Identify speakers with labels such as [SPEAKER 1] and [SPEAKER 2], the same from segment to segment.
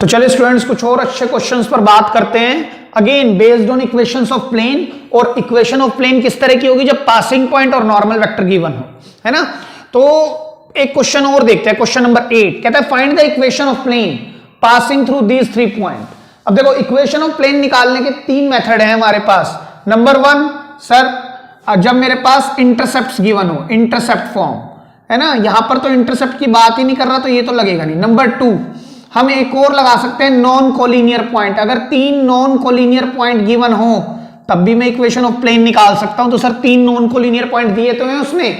[SPEAKER 1] तो चलिए स्टूडेंट्स कुछ और अच्छे क्वेश्चंस पर बात करते हैं। Again based on equations of plane, और इक्वेशन ऑफ प्लेन किस तरह की होगी, जब पासिंग पॉइंट और नॉर्मल वेक्टर गिवन हो, है ना। तो एक क्वेश्चन और देखते हैं, क्वेश्चन नंबर 8 कहता है find the equation of plane passing through these 3 point. अब देखो इक्वेशन ऑफ प्लेन निकालने के 3 मेथड है हमारे पास। नंबर 1 सर जब मेरे पास इंटरसेप्ट गिवन हो, इंटरसेप्ट फॉर्म, है ना, यहां पर तो इंटरसेप्ट की बात ही नहीं कर रहा तो ये तो लगेगा नहीं। नंबर 2 हम एक और लगा सकते हैं नॉन कोलिनियर पॉइंट। अगर 3 नॉन कोलिनियर पॉइंट गिवन हो तब भी मैं इक्वेशन ऑफ प्लेन निकाल सकता हूं। तो सर 3 नॉन कोलिनियर पॉइंट दिए तो हैं उसमें,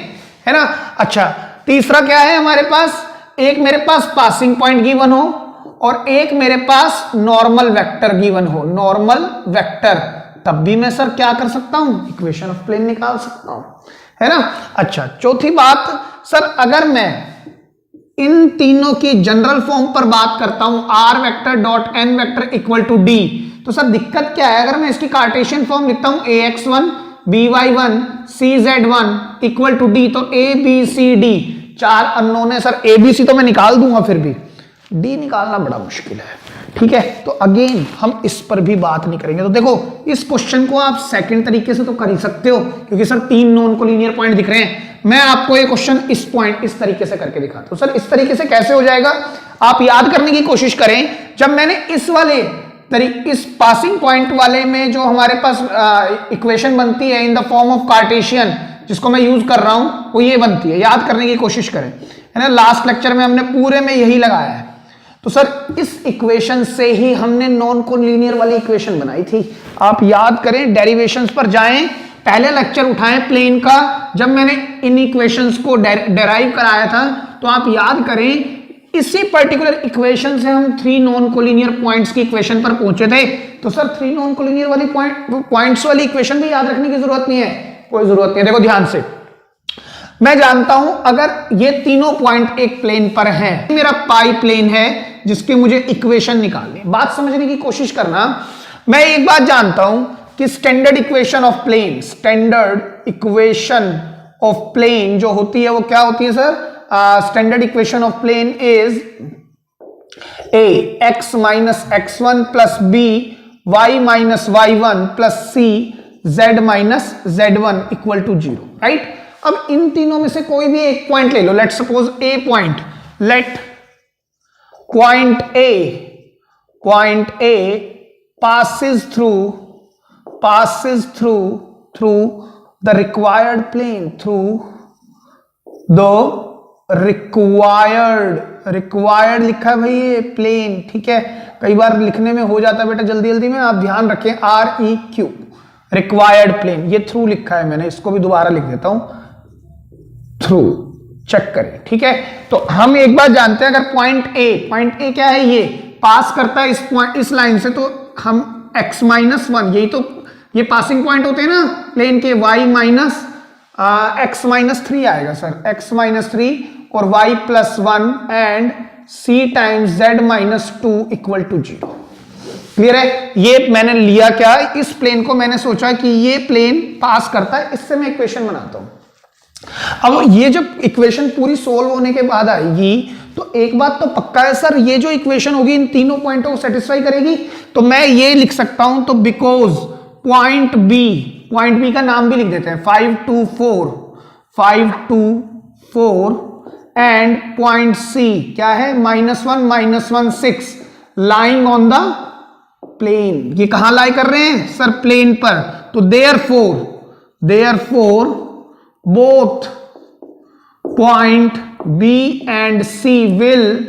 [SPEAKER 1] है ना। अच्छा तीसरा क्या है हमारे पास, एक मेरे पास पासिंग पॉइंट गिवन हो और एक मेरे पास नॉर्मल वेक्टर गिवन हो, नॉर्मल वेक्टर, तब भी मैं सर क्या कर सकता हूं, इक्वेशन ऑफ प्लेन निकाल सकता हूं, है ना। अच्छा चौथी बात सर, अगर मैं इन तीनों की जनरल फॉर्म पर बात करता हूं, R vector dot N vector equal to D, तो सर दिक्कत क्या है, अगर मैं इसकी कार्टेशियन फॉर्म लिखता हूं ax1 by1 cz1 equal to D, तो a b c d 4 unknown है सर। a b c तो मैं निकाल दूंगा, फिर भी d निकालना बड़ा मुश्किल है, ठीक है। तो अगेन हम इस पर भी बात नहीं करेंगे। तो देखो इस क्वेश्चन को आप सेकंड तरीके से तो कर ही सकते हो, क्योंकि सर 3 नॉन कोलिनियर पॉइंट दिख रहे हैं। मैं आपको ये क्वेश्चन इस पॉइंट इस तरीके से करके दिखाता हूं। सर इस तरीके से कैसे हो जाएगा, आप याद करने की कोशिश करें। जब मैंने इस वाले इस पासिंग पॉइंट वाले में जो हमारे पास इक्वेशन बनती है in the form of Cartesian, जिसको मैं यूज कर रहा हूं, वो ये बनती है, याद करने की कोशिश करें, है ना। लास्ट लेक्चर में हमने पूरे में यही लगाया है। तो सर इस इक्वेशन से ही हमने नॉन कोलिनियर वाली इक्वेशन बनाई थी। आप याद करें, डेरिवेशंस पर जाएं, पहले लेक्चर उठाएं प्लेन का, जब मैंने इन इक्वेशंस को डेराइव कराया था, तो आप याद करें इसी पर्टिकुलर इक्वेशन से हम 3 नॉन कोलिनियर पॉइंट्स की इक्वेशन पर पहुंचे थे। तो सर 3 नॉन कोलिनियर वाली पॉइंट्स वाली इक्वेशन भी याद रखने की जरूरत नहीं है, कोई जरूरत नहीं है। देखो ध्यान से, मैं जानता हूं अगर ये तीनों पॉइंट एक प्लेन पर हैं, मेरा पाई प्लेन है जिसकी मुझे इक्वेशन निकालनी, बात समझने की कोशिश करना। मैं एक बात जानता हूं कि standard equation of plane, standard equation of plane जो होती है वो क्या होती है sir, standard equation of plane is a x minus x1 plus b y minus y1 plus c z minus z1 equal to 0, right. अब इन तीनों में से कोई भी एक पॉइंट ले लो, let suppose a point, let point a passes through the required plane, through the required लिखा है भाई ये प्लेन, ठीक है। कई बार लिखने में हो जाता है बेटा जल्दी जल्दी में, आप ध्यान रखें, REQ रिक्वायर्ड प्लेन, ये थ्रू लिखा है मैंने, इसको भी दोबारा लिख देता हूं, थ्रू, चेक करें, ठीक है। तो हम एक बात जानते हैं, अगर पॉइंट ए क्या है, ये पास करता है इस लाइन से, तो हम x माइनस 1, यही तो ये पासिंग पॉइंट होते हैं ना प्लेन के, y माइनस x माइनस 3 आएगा सर, x माइनस 3 और y plus 1 and c times z minus 2 equal to 0। Clear है। ये मैंने लिया क्या, इस प्लेन को मैंने सोचा कि ये प्लेन पास करता है, इससे मैं इक्वेशन बनाता हूं। अब ये जब इक्वेशन पूरी सोल्व होने के बाद आएगी, तो एक बात तो पक्का है सर, ये जो इक्वेशन होगी इन तीनों पॉइंटों को सेटिस्फाई करेगी। तो मैं ये लिख सकता हूं, तो बिकॉज पॉइंट बी का नाम भी लिख देते हैं 5 2 4 एंड पॉइंट सी क्या है, -1 6 लाइंग ऑन द प्लेन। ये कहां लाई कर रहे हैं सर, प्लेन पर। तो therefore both point B and C will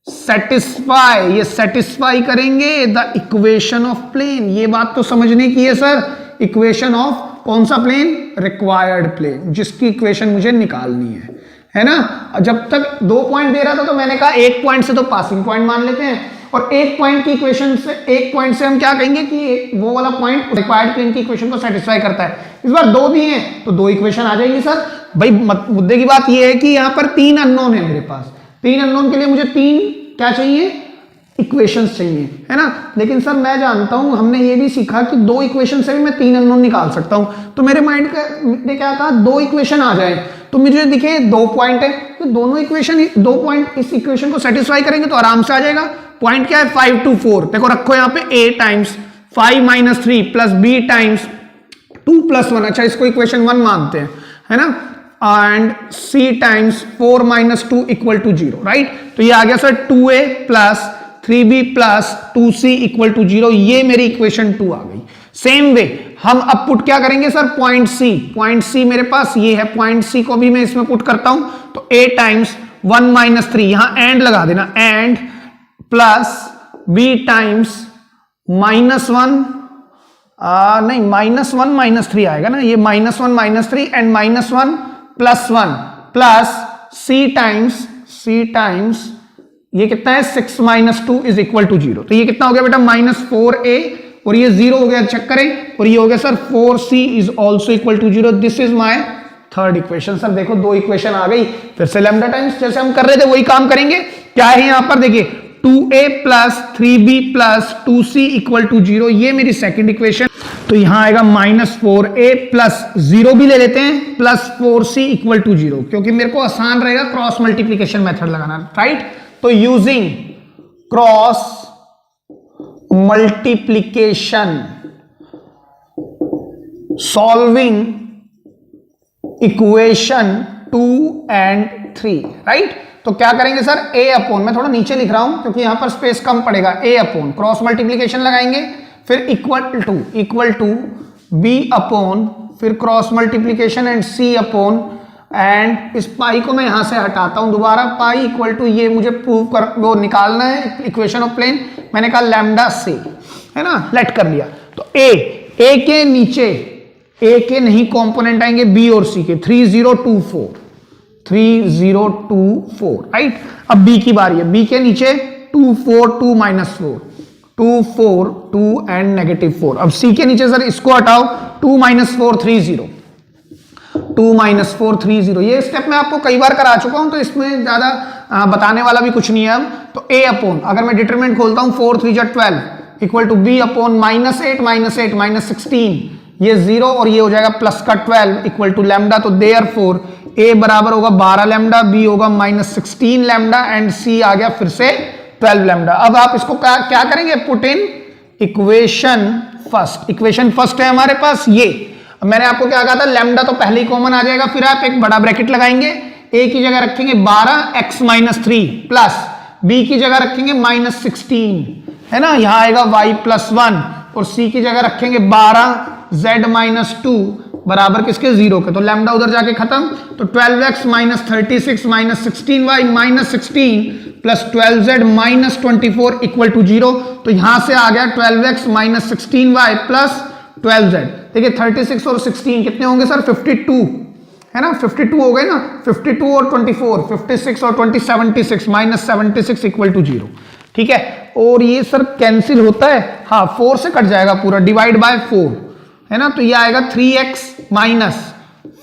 [SPEAKER 1] satisfy, ये सेटिस्फाई करेंगे द इक्वेशन ऑफ प्लेन। ये बात तो समझने की है सर, इक्वेशन ऑफ कौन सा प्लेन, रिक्वायर्ड प्लेन, जिसकी इक्वेशन मुझे निकालनी है ना। जब तक 2 पॉइंट दे रहा था तो मैंने कहा एक पॉइंट से तो पासिंग पॉइंट मान लेते हैं, और एक पॉइंट की इक्वेशन से, एक पॉइंट से हम क्या कहेंगे कि वो वाला पॉइंट रिक्वायर्ड प्लेन की इक्वेशन को सेटिस्फाई करता है। इस बार 2 दिए हैं तो 2 इक्वेशन आ जाएंगी सर। भाई मुद्दे की बात ये है कि यहां पर 3 अननोन है मेरे पास, 3 अननोन के लिए मुझे 3 क्या चाहिए, इक्वेशंस चाहिए, है ना। लेकिन सर मैं जानता हूं, हमने ये भी सीखा कि 2 इक्वेशन से भी मैं 3 अननोन निकाल सकता हूं। तो मेरे माइंड ने क्या कहा, 2 इक्वेशन आ जाए, तो मुझे दिखे 2 पॉइंट है, तो दोनों इक्वेशन 2 पॉइंट इस इक्वेशन को सेटिस्फाई करेंगे तो आराम से आ जाएगा। पॉइंट क्या है 5 to 4, देखो रखो यहां पे a times 5 minus 3 plus b times 2 plus 1, अच्छा इसको इक्वेशन 1 मानते हैं, है ना, and c times 4 minus 2 equal to 0, right. तो ये आ गया sir 2a plus 3b plus 2c equal to 0, ये मेरी इक्वेशन 2 आ गई। सेम वे हम अब पुट क्या करेंगे सर, पॉइंट सी मेरे पास ये है, पॉइंट सी को भी मैं इसमें पुट करता हूं, तो a टाइम्स 1 माइनस 3, यहां एंड लगा देना, एंड प्लस b टाइम्स -1, नहीं -1 -3 आएगा ना, ये -1 -3 एंड -1 +1 प्लस c टाइम्स ये कितना है 6 माइनस 2 इज इक्वल टू 0, तो ये कितना हो गया बेटा -4a, और ये 0 हो गया, चेक करें, और ये हो गया sir 4c is also equal to 0, this is my third equation. Sir देखो 2 इक्वेशन आ गई, फिर से लैम्डा टाइम्स जैसे हम कर रहे थे वही काम करेंगे। क्या है यहां पर देखिए 2a plus 3b plus 2c equal to 0, ये मेरी सेकंड इक्वेशन। तो यहां आएगा -4a प्लस 0 भी ले लेते हैं प्लस 4c इक्वल टू 0, क्योंकि मेरे को आसान रहेगा क्रॉस मल्टीप्लीकेशन मेथड लगाना, राइट। तो using cross multiplication solving equation 2 and 3, right. तो क्या करेंगे सर, a अपॉन, मैं थोड़ा नीचे लिख रहा हूं क्योंकि यहां पर स्पेस कम पड़ेगा, a अपॉन क्रॉस मल्टीप्लीकेशन लगाएंगे, फिर इक्वल टू b अपॉन, फिर cross multiplication and c upon, and इस पाई को मैं यहां से हटाता हूं दोबारा, पाई इक्वल टू, ये मुझे प्रूव कर वो निकालना है इक्वेशन ऑफ प्लेन, मैंने कहा लैम्डा से, है ना, लेट कर लिया। तो a के नीचे a के नहीं कंपोनेंट आएंगे b और c के, 3024, राइट। अब b की बारी है, b के नीचे 2 4 2 माइनस 4 2 4 2 एंड -4, अब c के नीचे सर इसको हटाओ, 2 - 4 30, 2 - 4 30, ये स्टेप मैं आपको कई बार करा चुका हूं, तो इसमें ज्यादा बताने वाला भी कुछ नहीं है अब। तो a अपॉन, अगर मैं डिटरमिनेंट खोलता हूं 4 3 12 इक्वल टू b अपॉन -8 -16, ये 0 और ये हो जाएगा प्लस का 12 इक्वल टू लैम्डा, तो देयरफॉर a बराबर होगा 12 लैम्डा, b होगा -16 लैम्डा एंड c आ गया फिर से 12 लैम्डा। अब आप इसको क्या करेंगे, put in equation first, equation first है हमारे पास ये, मैंने आपको क्या कहा था, लैम्डा तो पहले ही कॉमन आ जाएगा, फिर आप एक बड़ा ब्रैकेट लगाएंगे, a की जगह रखेंगे 12x - 3 प्लस b की जगह रखेंगे -16, है ना, यहां आएगा y + 1, और c की जगह रखेंगे 12z - 2 बराबर किसके 0 के, तो लैम्डा उधर जाके खत्म, तो 12x - 36 - 16y - 16 plus 12z - 24 equal to 0, तो यहां से आ गया 12x - 16y प्लस 12z। देखिए 36 और 16 कितने होंगे सर, 52, है ना, 52 हो गए ना, 52 और 24, 56 और 20 76 -76 इक्वल टू 0, ठीक है। और ये सर कैंसिल होता है, हाँ 4 से कट जाएगा पूरा, डिवाइड बाय 4, है ना, तो ये आएगा 3x minus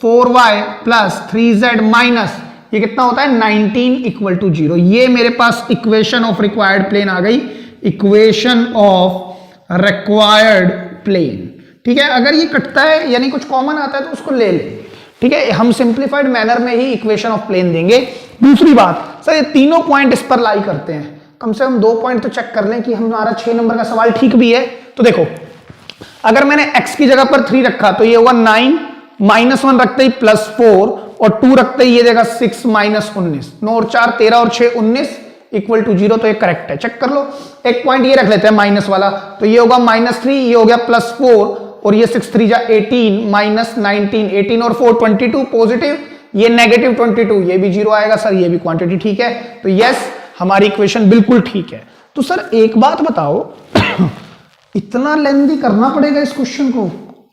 [SPEAKER 1] 4y plus 3z minus, ये कितना होता है 19 इक्वल टू 0। ये मेरे पास इक्वेशन ऑफ रिक्वायर्ड प्लेन आ गई, इक्वेशन ऑफ रिक्वायर्ड प्लेन, ठीक है। अगर ये कटता है यानी कुछ कॉमन आता है तो उसको ले ले, ठीक है, हम सिंप्लीफाइड मैनर में ही इक्वेशन ऑफ प्लेन देंगे। दूसरी बात सर, ये तीनों पॉइंट इस पर लाई करते हैं, कम से कम 2 पॉइंट तो चेक कर लें कि हमारा 6 नंबर का सवाल ठीक भी है। तो देखो अगर मैंने x की जगह पर 3 रखा तो ये होगा 9, -1 रखते ही +4 और 2 रखते ही ये देगा 6 - 19, 9 और 4 13 और 6 19 इक्वल टू 0, तो ये करेक्ट है, चेक कर लो। एक पॉइंट ये रख लेते हैं माइनस वाला, तो ये होगा -3, ये हो गया +4 और ये 6 3 = 18 -19, 18 और 4 22 पॉजिटिव, ये -22, ये भी 0 आएगा सर, ये भी क्वांटिटी ठीक है। तो यस हमारी इक्वेशन बिल्कुल ठीक है। तो सर एक बात बताओ इतना लेंथी करना पड़ेगा इस क्वेश्चन को,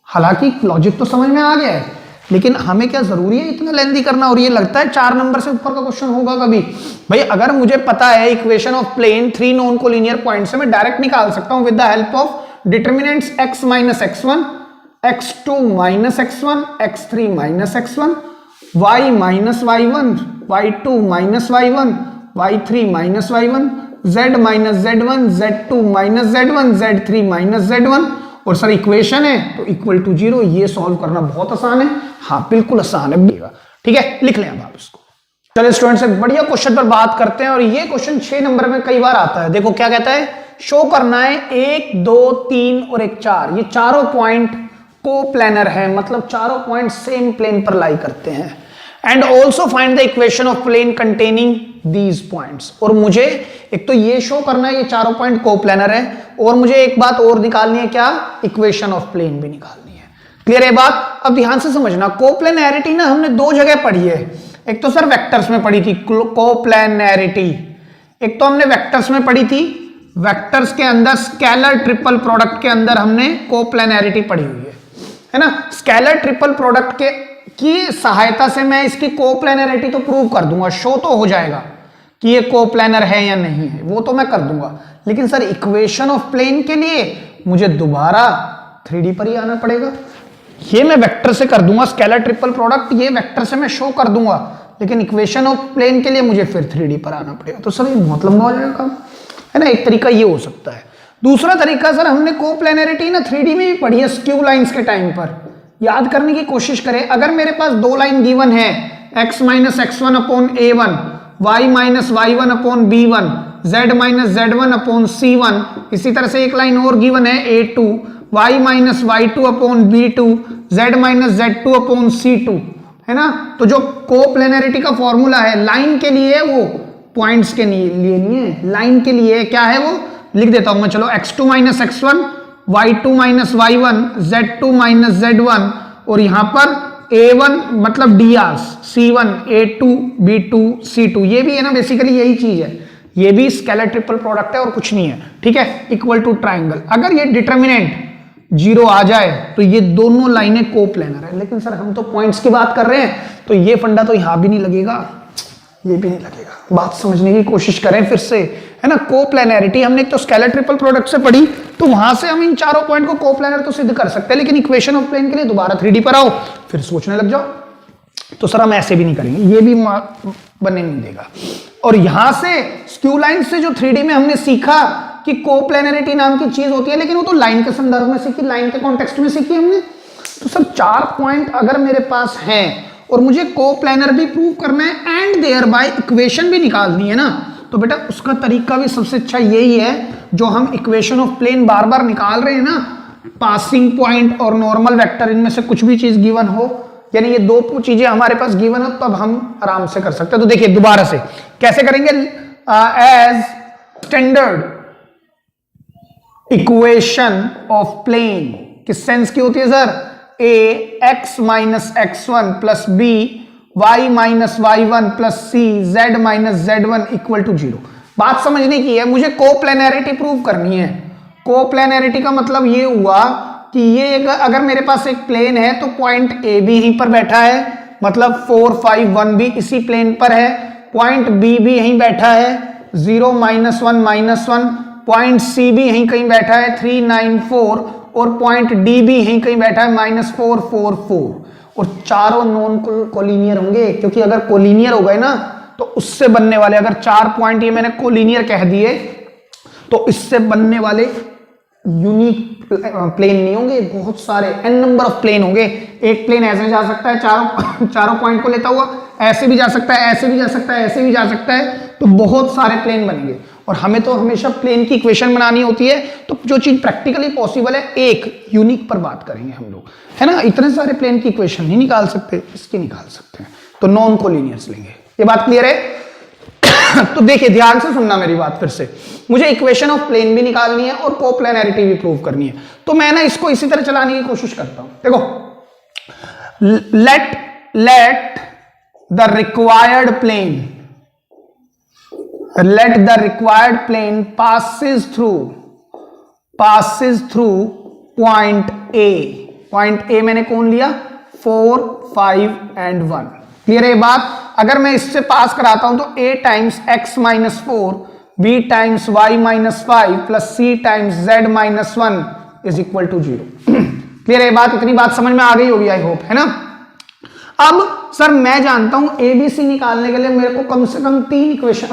[SPEAKER 1] हालांकि लॉजिक तो समझ में आ गया है, लेकिन हमें क्या जरूरी है इतना लेंथी करना, और ये लगता है 4 नंबर से ऊपर का क्वेश्चन होगा कभी। भाई अगर मुझे पता है equation of plane 3 non collinear point से मैं डायरेक्ट निकाल सकता हूं with the help of determinants x - x1, x2 - x1, x3 - x1, y - y1, y2 - y1, y3 - y1, z - z1, z2 - z1, z3 - z1, और सर इक्वेशन है तो equal to 0। ये solve करना बहुत आसान है, हाँ बिल्कुल आसान है, ठीक है, लिख लें अब आप इसको। चलिए स्टूडेंट्स, एक बढ़िया क्वेश्चन पर बात करते हैं और ये क्वेश्चन 6 नंबर में कई बार आता है। देखो क्या कहता है, शो करना है 1 2 3 और एक 4, ये चारों पॉइंट को प्लेनर है, मतलब चारों पॉइंट सेम प्लेन पर लाई करते हैं। And also find the equation of plane containing these points. और मुझे एक तो ये शो करना है ये चारों पॉइंट को प्लेनर है, और मुझे एक बात और निकालनी है, क्या, इक्वेशन ऑफ प्लेन भी निकालनी है। क्लियर है बात? अब ध्यान से समझना, कोप्लेनैरिटी ना हमने दो जगह पढ़ी है। एक तो सर वेक्टर्स में पढ़ी थी कोप्लेनैरिटी, एक तो हमने वेक्टर्स में पढ़ी थी, वेक्टर्स के अंदर स्केलर ट्रिपल प्रोडक्ट के अंदर हमने कोप्लेनैरिटी पढ़ी हुई है ना। स्केलर ट्रिपल प्रोडक्ट के की सहायता से मैं इसकी कोप्लेनैरिटी तो प्रूव कर दूंगा, शो तो हो जाएगा कि ये कोप्लेनर है या नहीं है, वो तो मैं कर दूंगा। लेकिन सर इक्वेशन ऑफ प्लेन के लिए मुझे दोबारा 3D पर ही आना पड़ेगा। ये मैं वेक्टर से कर दूंगा स्केलर ट्रिपल प्रोडक्ट, ये वेक्टर से मैं शो कर दूंगा, लेकिन इक्वेशन ऑफ प्लेन के लिए मुझे फिर 3D पर आना पड़ेगा। तो सर ये बहुत लंबा हो जाएगा काम, है ना। एक तरीका ये हो सकता है। दूसरा तरीका सर, हमने कोप्लेनैरिटी ना 3D में भी पढ़ी है स्क्यू लाइंस के टाइम पर। याद करने की कोशिश करें, अगर मेरे पास दो लाइन गिवन है, x minus x1 upon a1, y minus y1 upon b1, z minus z1 upon c1, इसी तरह से एक लाइन और गिवन है a2, y minus y2 upon b2, z minus z2 upon c2, है ना। तो जो कोप्लेनैरिटी का फॉर्मूला है लाइन के लिए, वो पॉइंट्स के लिए नहीं है, लाइन के लिए क्या है वो लिख देता हूं मैं। चलो x2 minus x1, y2 minus y1, z2 minus z1, और यहां पर a1 मतलब dr, c1, a2, b2, c2, ये भी है ना, बेसिकली यही चीज है, ये भी स्केलर ट्रिपल प्रोडक्ट है और कुछ नहीं है, ठीक है। इक्वल टू ट्राइंगल, अगर ये डिटर्मिनेंट 0 आ जाए तो ये दोनों लाइनें कोप्लेनर है। लेकिन सर हम तो पॉइंट्स की बात कर रहे हैं, तो ये फंडा तो यहां भी नहीं लगेगा, ये भी नहीं लगेगा। बात समझने की कोशिश करें फिर से, है ना। कोप्लेनैरिटी हमने एक तो स्केलर ट्रिपल प्रोडक्ट से पढ़ी, तो वहां से हम इन चारों पॉइंट को कोप्लेनर तो सिद्ध कर सकते हैं, लेकिन इक्वेशन ऑफ प्लेन के लिए दोबारा 3D पर आओ, फिर सोचने लग जाओ। तो सर हम ऐसे भी नहीं करेंगे, ये भी बनने नहीं देगा। और यहां से स्क्यू लाइन से जो 3D में हमने सीखा कि कोप्लेनैरिटी नाम की चीज होती है, लेकिन वो तो लाइन के संदर्भ में सीखी, लाइन के कॉन्टेक्स्ट में सीखी हमने। तो सर 4 पॉइंट अगर मेरे पास हैं और मुझे कोप्लेनर भी प्रूव करना है एंड देयर बाय इक्वेशन भी निकालनी है ना, तो बेटा उसका तरीका भी सबसे अच्छा यही है जो हम इक्वेशन ऑफ प्लेन बार बार निकाल रहे हैं ना, पासिंग पॉइंट और नॉर्मल वेक्टर, इनमें से कुछ भी चीज गिवन हो, यानी ये दो चीजें हमारे पास गिवन हो, तब हम आराम से कर सकते हैं। तो देखिए दोबारा से कैसे करेंगे, as standard equation of plane किस सेंस की होती है sir, a x minus x1 plus b y minus y1 plus c z minus z1 equal to 0। बात समझने की है, मुझे कोप्लेनैरिटी प्रूव करनी है। कोप्लेनैरिटी का मतलब ये हुआ कि ये अगर मेरे पास एक प्लेन है तो पॉइंट a भी यहीं पर बैठा है, मतलब 4 5 1 भी इसी प्लेन पर है, पॉइंट b भी यहीं बैठा है 0 माइनस 1 माइनस 1, पॉइंट c भी यहीं कहीं बैठा है 3 9 4, और पॉइंट डी भी यहीं कहीं बैठा है -4 4 4, और चारों नॉन कोलिनियर होंगे, क्योंकि अगर कोलिनियर हो गए ना तो उससे बनने वाले, अगर 4 पॉइंट ये मैंने कोलिनियर कह दिए तो इससे बनने वाले यूनिक प्लेन नहीं होंगे, बहुत सारे n नंबर ऑफ प्लेन होंगे। एक प्लेन ऐसे जा सकता है चारों पॉइंट को लेता हुआ, ऐसे भी जा सकता है, ऐसे भी जा सकता है, ऐसे भी जा सकता है, तो बहुत सारे प्लेन बनेंगे। और हमें तो हमेशा प्लेन की इक्वेशन बनानी होती है, तो जो चीज प्रैक्टिकली पॉसिबल है एक यूनिक पर बात करेंगे हम लोग, है ना। इतने सारे प्लेन की इक्वेशन नहीं निकाल सकते, इसकी निकाल सकते हैं, तो नॉन कोलिनियर्स लेंगे। ये बात क्लियर है? तो देखिए ध्यान से सुनना मेरी बात फिर से, मुझे इक्वेशन ऑफ प्लेन भी निकालनी है और कोप्लेनैरिटी भी प्रूव करनी है, तो मैं ना इसको इसी तरह चलाने की कोशिश करता हूं। देखो, let the required plane, let the required plane passes through point A। point A मैंने कौन लिया, 4 5 and 1। क्लियर है बात? अगर मैं इससे पास कराता हूं तो A times x minus 4, B times y minus 5 plus C times z minus 1 is equal to 0। Clear है बात? इतनी बात समझ में आ गई होगी आई होप, है ना। अब सर मैं जानता हूं ABC निकालने के लिए मेरे को कम से कम 3 इक्वेशन,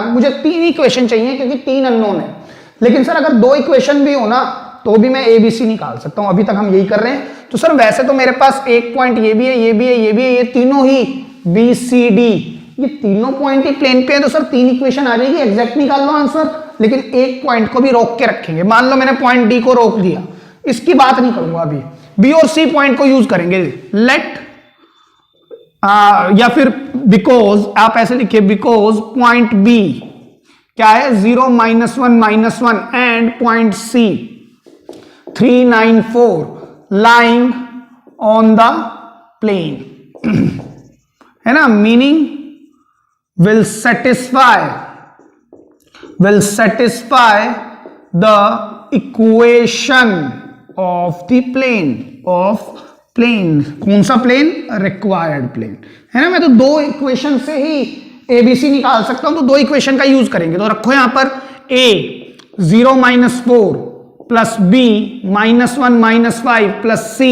[SPEAKER 1] मुझे 3 इक्वेशन चाहिए क्योंकि 3 अननोन है। लेकिन सर अगर 2 इक्वेशन भी हो ना तो भी मैं ABC निकाल सकता हूं, अभी तक हम यही कर रहे हैं। तो सर वैसे तो मेरे पास एक पॉइंट ये भी है, ये भी है, ये भी है, ये तीनों ही BCD ये तीनों पॉइंट ही प्लेन पे है तो सर 3 इक्वेशन आ जाएगी, एग्जैक्ट निकाल लो आंसर। लेकिन एक पॉइंट को भी रोक के रखेंगे। मान लो मैंने पॉइंट डी को रोक दिया, इसकी बात नहीं करूंगा अभी, बी और सी पॉइंट को यूज करेंगे। लेट या फिर बिकॉज, आप ऐसे लिखिए बिकॉज पॉइंट बी क्या है 0 -1 -1 and point C 394 lying on the plane है ना, meaning will satisfy the equation of the plane कौन सा प्लेन, रिक्वायर्ड प्लेन है ना। मैं तो 2 इक्वेशन से ही एबीसी निकाल सकता हूं, तो 2 इक्वेशन का यूज करेंगे। तो रखो यहां पर a 0 -4 plus b -1 -5 plus c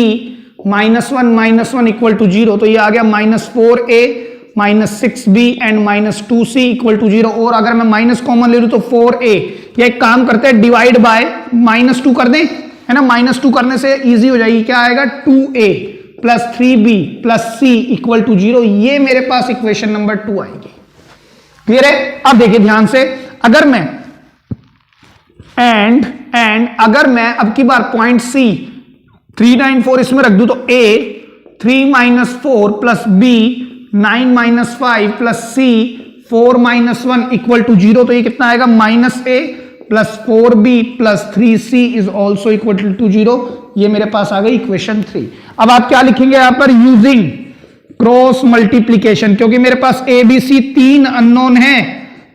[SPEAKER 1] -1 -1 equal to 0। तो ये आ गया -4a -6b and -2c equal to 0। और अगर मैं माइनस कॉमन ले लूं तो 4a, या एक काम करते हैं डिवाइड बाय -2 कर दें, है ना। -2 करने से इजी हो जाएगी, क्या आएगा 2a plus 3b plus c equal to 0। ये मेरे पास इक्वेशन नंबर 2 आएगी। क्लियर है। अब देखिए ध्यान से, अगर मैं अगर मैं अब की बार पॉइंट c 394 इसमें रख दूं तो a 3 -4 plus b 9 -5 plus c 4 -1 equal to 0। तो ये कितना आएगा -a plus 4b plus 3c is also equal to 0। ये मेरे पास आ गई इक्वेशन 3। अब आप क्या लिखेंगे यहां पर, यूजिंग क्रॉस मल्टीप्लीकेशन, क्योंकि मेरे पास ए बी सी 3 अननोन है,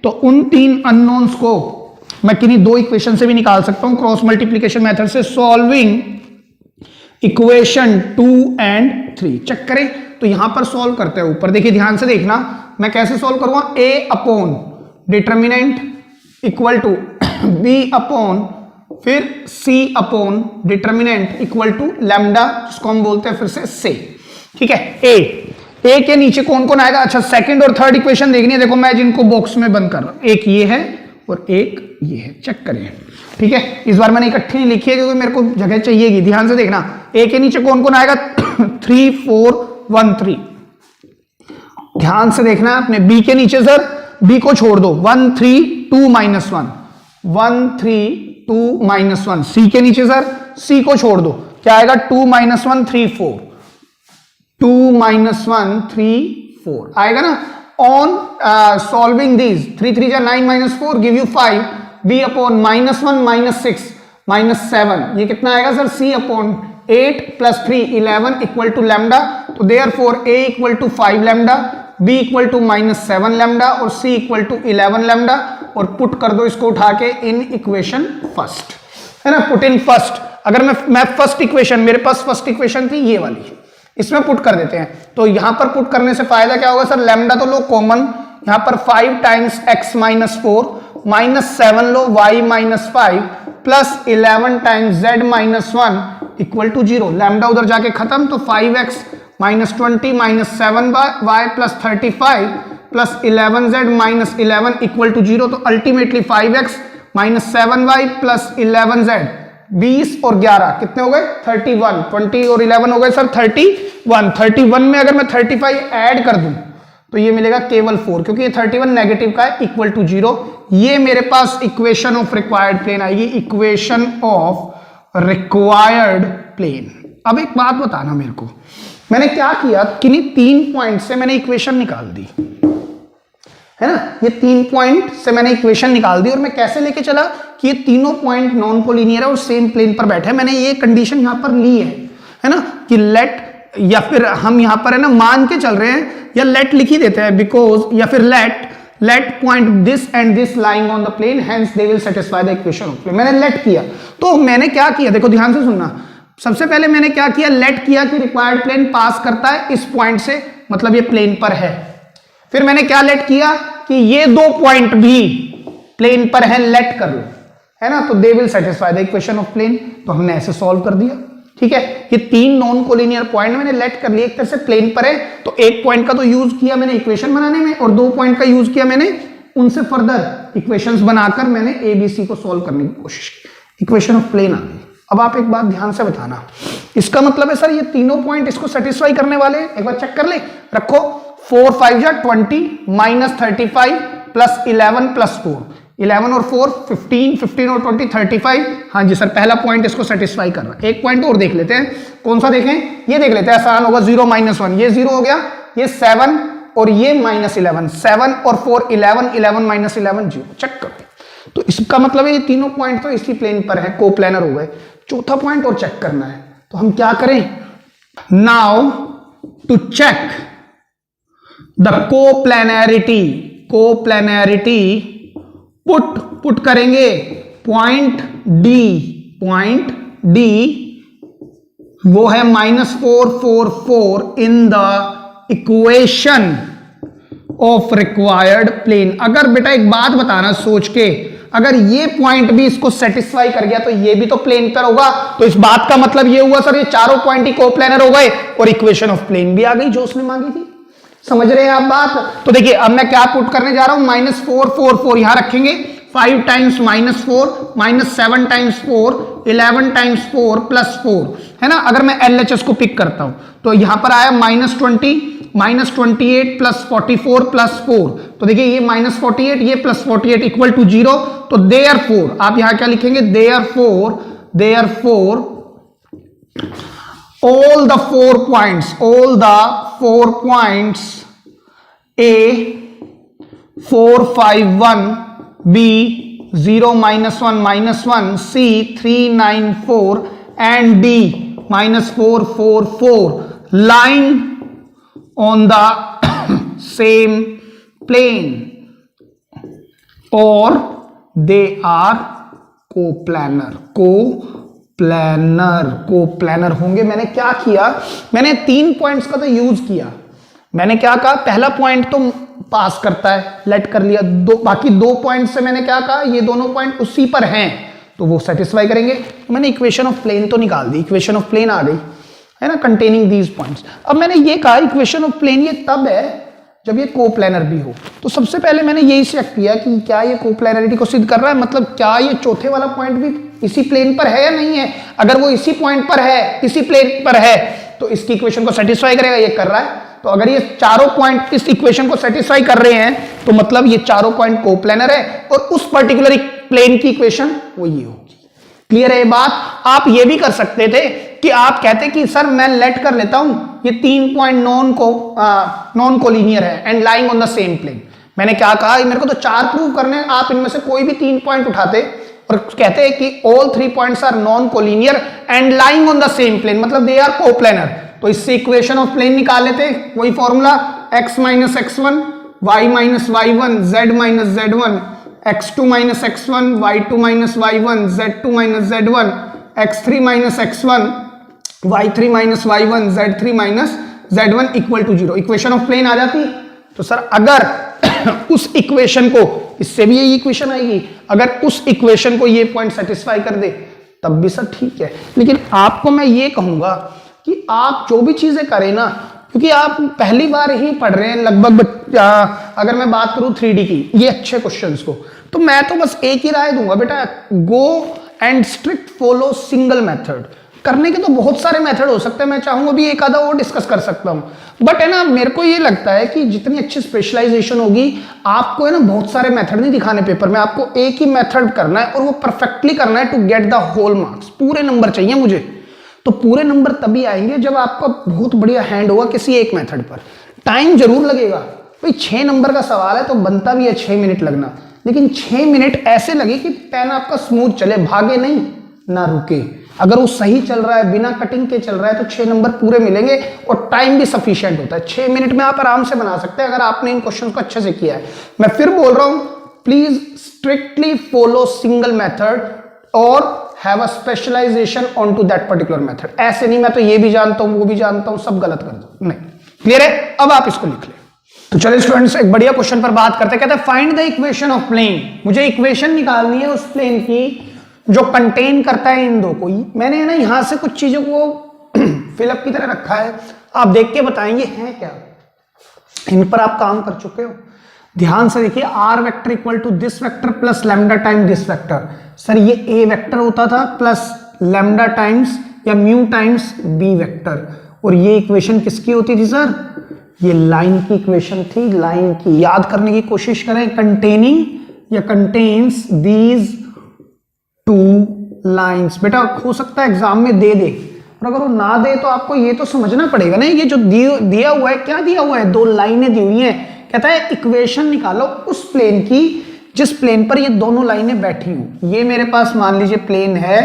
[SPEAKER 1] तो उन 3 अननोन्स को मैं किन्हीं 2 इक्वेशन से भी निकाल सकता हूं क्रॉस मल्टीप्लीकेशन मेथड से। सॉल्विंग इक्वेशन 2 एंड 3 चेक करें। तो यहां पर सॉल्व करते हैं। ऊपर देखिए, ध्यान से देखना मैं कैसे सॉल्व करूंगा। a upon determinant equal to b upon फिर c upon determinant equal to lambda, जिसको हम बोलते हैं फिर से ठीक है। a के नीचे कौन कौन आएगा। अच्छा, सेकंड और थर्ड इक्वेशन देखनी है। देखो मैं जिनको बॉक्स में बंद कर रहा हूं, एक ये है और एक ये है, चेक करिए। ठीक है, इस बार मैंने इकट्ठी नहीं लिखी है क्योंकि मेरे को जगह चाहिएगी। ध्यान से देखना, a के नीचे कौन कौन आएगा 3 4 1 3। ध्यान से देखना अपने b के नीचे, सर b को छोड़ दो 1 3 2 -1 1 3 2 -1। c के नीचे सर c को छोड़ दो, क्या आएगा 2 -1 3 4 2 -1 3 4 आएगा ना। On solving these 3 3 9 -4 give you 5 b upon -1 -6 -7 ये कितना आएगा sir c upon 8 plus 3 11 equal to lambda. तो therefore a equal to 5 lambda, b equal to -7 lambda और c इक्वल टू 11 लैम्डा। और पुट कर दो इसको उठा के इन इक्वेशन फर्स्ट, है ना, पुट इन फर्स्ट। अगर मैं फर्स्ट इक्वेशन, मेरे पास फर्स्ट इक्वेशन थी ये वाली, इसमें पुट कर देते हैं। तो यहां पर पुट करने से फायदा क्या होगा सर, लैम्डा तो लो कॉमन, यहां पर 5 टाइम्स x -4 -7 लो y -5 plus 11 times z -1 equal to 0। Lambda उधर जाके खत्म, तो 5x -20 -7y plus 35 plus 11z -11 equal to 0। तो ultimately 5x -7y plus 11z 20 और 11 कितने हो गए 31। 20 और 11 हो गए सर 31। 31 में अगर मैं 35 ऐड कर दूं तो ये मिलेगा केवल 4, क्योंकि ये 31 नेगेटिव का है, इक्वल टू 0। ये मेरे पास इक्वेशन ऑफ रिक्वायर्ड प्लेन आएगी, इक्वेशन ऑफ रिक्वायर्ड प्लेन। अब एक बात बताना मेरे को, मैंने क्या किया, किन्हीं 3 पॉइंट से मैंने इक्वेशन निकाल दी, है ना। ये 3 पॉइंट से मैंने इक्वेशन निकाल दी और मैं कैसे लेके चला कि ये तीनों पॉइंट नॉन कोलिनियर है और सेम प्लेन पर बैठे। मैंने ये कंडीशन यहां पर ली है ना, कि लेट, या फिर हम यहां पर है ना मान के चल रहे हैं, या लेट लिख ही देते हैं बिकॉज, या फिर let point this and this lying on the plane hence they will satisfy the equation of plane. मैंने लेट किया, तो मैंने क्या किया, देखो ध्यान से सुनना। सबसे पहले मैंने क्या किया, लेट किया कि रिक्वायर्ड प्लेन पास करता है इस पॉइंट से, मतलब ये प्लेन पर है। फिर मैंने क्या लेट किया कि ये 2 पॉइंट भी प्लेन पर है, लेट कर लो, है ना, तो they will satisfy the equation of plane. तो हमने ऐसे सॉल्व कर दिया, ठीक है। ये 3 नॉन कोलिनियर पॉइंट मैंने लेट कर लिए, एक तरह से प्लेन पर है, तो एक पॉइंट का तो यूज किया मैंने इक्वेशन बनाने में, और 2 पॉइंट का यूज किया मैंने उनसे फर्दर इक्वेशंस बनाकर मैंने ABC को सॉल्व करने की कोशिश की, इक्वेशन ऑफ प्लेन आ गई। अब आप एक बात ध्यान से बताना, इसका मतलब है सर ये तीनों पॉइंट इसको सेटिस्फाई करने वाले हैं। एक बार चेक कर ले, रखो 4 5 जा 20 माइनस 35 प्लस 11 प्लस 4, 11 और 4 15, 15 और 20 35। हाँ जी सर, पहला पॉइंट इसको सेटिस्फाई कर रहा है। एक पॉइंट और देख लेते हैं, कौन सा देखें, ये देख लेते हैं, आसान होगा। 0 माइनस 1, ये 0 हो गया, ये 7 और ये माइनस 11, 7 और 4 11, 11 माइनस 11 0। चेक करो, तो इसका मतलब है ये तीनों पॉइंट तो इसी प्लेन पर है, कोप्लेनर हो गए। चौथा पॉइंट और चेक करना है, तो हम क्या करें, now to check the coplanarity put करेंगे पॉइंट डी, वो है -4 4 4 in the equation of required plane. अगर बेटा एक बात बताना सोच के, अगर ये पॉइंट भी इसको सेटिस्फाई कर गया तो ये भी तो प्लेन पर होगा। तो इस बात का मतलब ये हुआ सर, ये चारों पॉइंट ही कोप्लेनर हो गए और इक्वेशन ऑफ प्लेन भी आ गई जो उसने मांगी थी। समझ रहे हैं आप बात? तो देखिए अब मैं क्या पुट करने जा रहा हूं, -4 4 4 यहां रखेंगे, 5 टाइम्स -4 -7 टाइम्स 4 11 टाइम्स 4 प्लस 4 है ना। अगर मैं LHS को पिक करता हूं तो यहां पर आया -20 -28 प्लस 44 प्लस 4। तो देखिए ये -48 ये प्लस 48 इक्वल टू 0। तो देयरफॉर आप यहां क्या लिखेंगे, therefore all the 4 points A 4 5 1, B 0 -1 -1, C 3 9 4 and D -4 4 4 lying on the same plane or they are coplanar होंगे। मैंने क्या किया, मैंने 3 पॉइंट्स का तो यूज किया। मैंने क्या कहा, पहला पॉइंट तो पास करता है, लेट कर लिया, बाकी 2 पॉइंट से मैंने क्या कहा, ये दोनों पॉइंट उसी पर हैं तो वो सेटिस्फाई करेंगे। तो मैंने इक्वेशन ऑफ प्लेन तो निकाल दी, इक्वेशन ऑफ प्लेन आ गई है ना, कंटेनिंग दीज पॉइंट्स। अब मैंने ये कहा इक्वेशन ऑफ प्लेन ये तब है जब ये कोप्लेनर भी हो। तो सबसे पहले मैंने यही चेक किया कि क्या ये कोप्लेनरिटी को सिद्ध कर रहा है, मतलब क्या ये चौथे वाला पॉइंट भी इसी प्लेन पर है या नहीं है। अगर वो इसी पॉइंट पर है, इसी प्लेन पर है, तो इसकी इक्वेशन को सेटिस्फाई करेगा, ये कर रहा है। तो अगर ये चारों पॉइंट इस इक्वेशन को सेटिस्फाई कर रहे हैं तो मतलब ये चारों पॉइंट कोप्लेनर है और उस पर्टिकुलर प्लेन की इक्वेशन वो ये होगी। क्लियर है ये बात? आप ये भी कर सकते थे कि आप कहते कि सर मैं लेट कर लेता हूं ये 3 पॉइंट नॉन कोलिनियर है and lying on the same plane. मैंने क्या कहा, मेरे को तो 4 प्रूव करने, आप इनमें से कोई भी 3 पॉइंट उठाते और कहते हैं कि all 3 points are non collinear and lying on the same plane, मतलब दे आर कोप्लेनर। तो इससे इक्वेशन ऑफ प्लेन निकाल लेते, वही formula x - x1 y - y1 z - z1 x2 - x1 y2 - y1 z2 - z1 x3 - x1 y3 - y1 z3 - z1 equal to 0। Equation of plane आ जाती। तो sir अगर उस इक्वेशन को, इससे भी यही इक्वेशन आएगी, अगर उस इक्वेशन को ये पॉइंट सेटिस्फाई कर दे तब भी सर ठीक है। लेकिन आपको मैं ये कहूंगा कि आप जो भी चीजें करें ना, क्योंकि आप पहली बार ही पढ़ रहे हैं लगभग, अगर मैं बात करूं 3D की ये अच्छे क्वेश्चंस को, तो मैं तो बस एक ही राय दूंगा बेटा, go and strict follow single method. करने के तो बहुत सारे मेथड हो सकते हैं, मैं चाहूंगा भी एक आधा और डिस्कस कर सकता हूं, बट है ना मेरे को ये लगता है कि जितनी अच्छी स्पेशलाइजेशन होगी आपको है ना बहुत सारे मेथड नहीं दिखाने पेपर में, आपको एक ही मेथड करना है और वो परफेक्टली करना है to get the whole marks. पूरे नंबर चाहिए मुझे, तो पूरे नंबर तभी आएंगे जब आपका बहुत बढ़िया हैंड होगा किसी एक मेथड पर। टाइम जरूर लगेगा भाई, 6 नंबर का सवाल है तो बनता भी है 6 मिनट लगना, लेकिन 6 मिनट ऐसे लगे कि पेन आपका स्मूथ चले, भागे नहीं ना रुके। अगर वो सही चल रहा है, बिना कटिंग के चल रहा है, तो 6 नंबर पूरे मिलेंगे और टाइम भी सफिशिएंट होता है। 6 मिनट में आप आराम से बना सकते हैं अगर आपने इन क्वेश्चन को अच्छे से किया है। मैं फिर बोल रहा हूं, please strictly follow single method और have a specialisation on to that particular method. ऐसे नहीं मैं तो ये भी जानता हूं वो भी जानता हूं सब गलत कर दो, नहीं। क्लियर है? अब आप इसको लिख ले। तो चलिए स्टूडेंट्स एक बढ़िया क्वेश्चन पर बात करते हैं। कहते हैं find the equation of plane. मुझे इक्वेशन निकालनी है उस प्लेन की जो कंटेन करता है इन दो को। मैंने ना यहां से कुछ चीजों को फिलअप की तरह रखा है, आप देख के बताएंगे हैं क्या, इन पर आप काम कर चुके हो। ध्यान से देखिए, R vector equal to this vector plus lambda time this vector. Sir ये ए वेक्टर होता था प्लस लैम्डा टाइम्स या म्यू टाइम्स बी वेक्टर, और ये इक्वेशन किसकी होती थी सर? ये लाइन की इक्वेशन थी, लाइन की याद करने की कोशिश करें। कंटेनिंग या कंटेन्स दीज टू लाइंस। बेटा हो सकता है एग्जाम में दे दे, और अगर वो ना दे तो आपको ये तो समझना पड़ेगा ना, ये जो दिया हुआ है, क्या दिया हुआ है, दो लाइनें दी हुई हैं। कहता है इक्वेशन निकालो उस प्लेन की जिस प्लेन पर ये दोनों लाइनें बैठी हूं। ये मेरे पास मान लीजिए प्लेन है,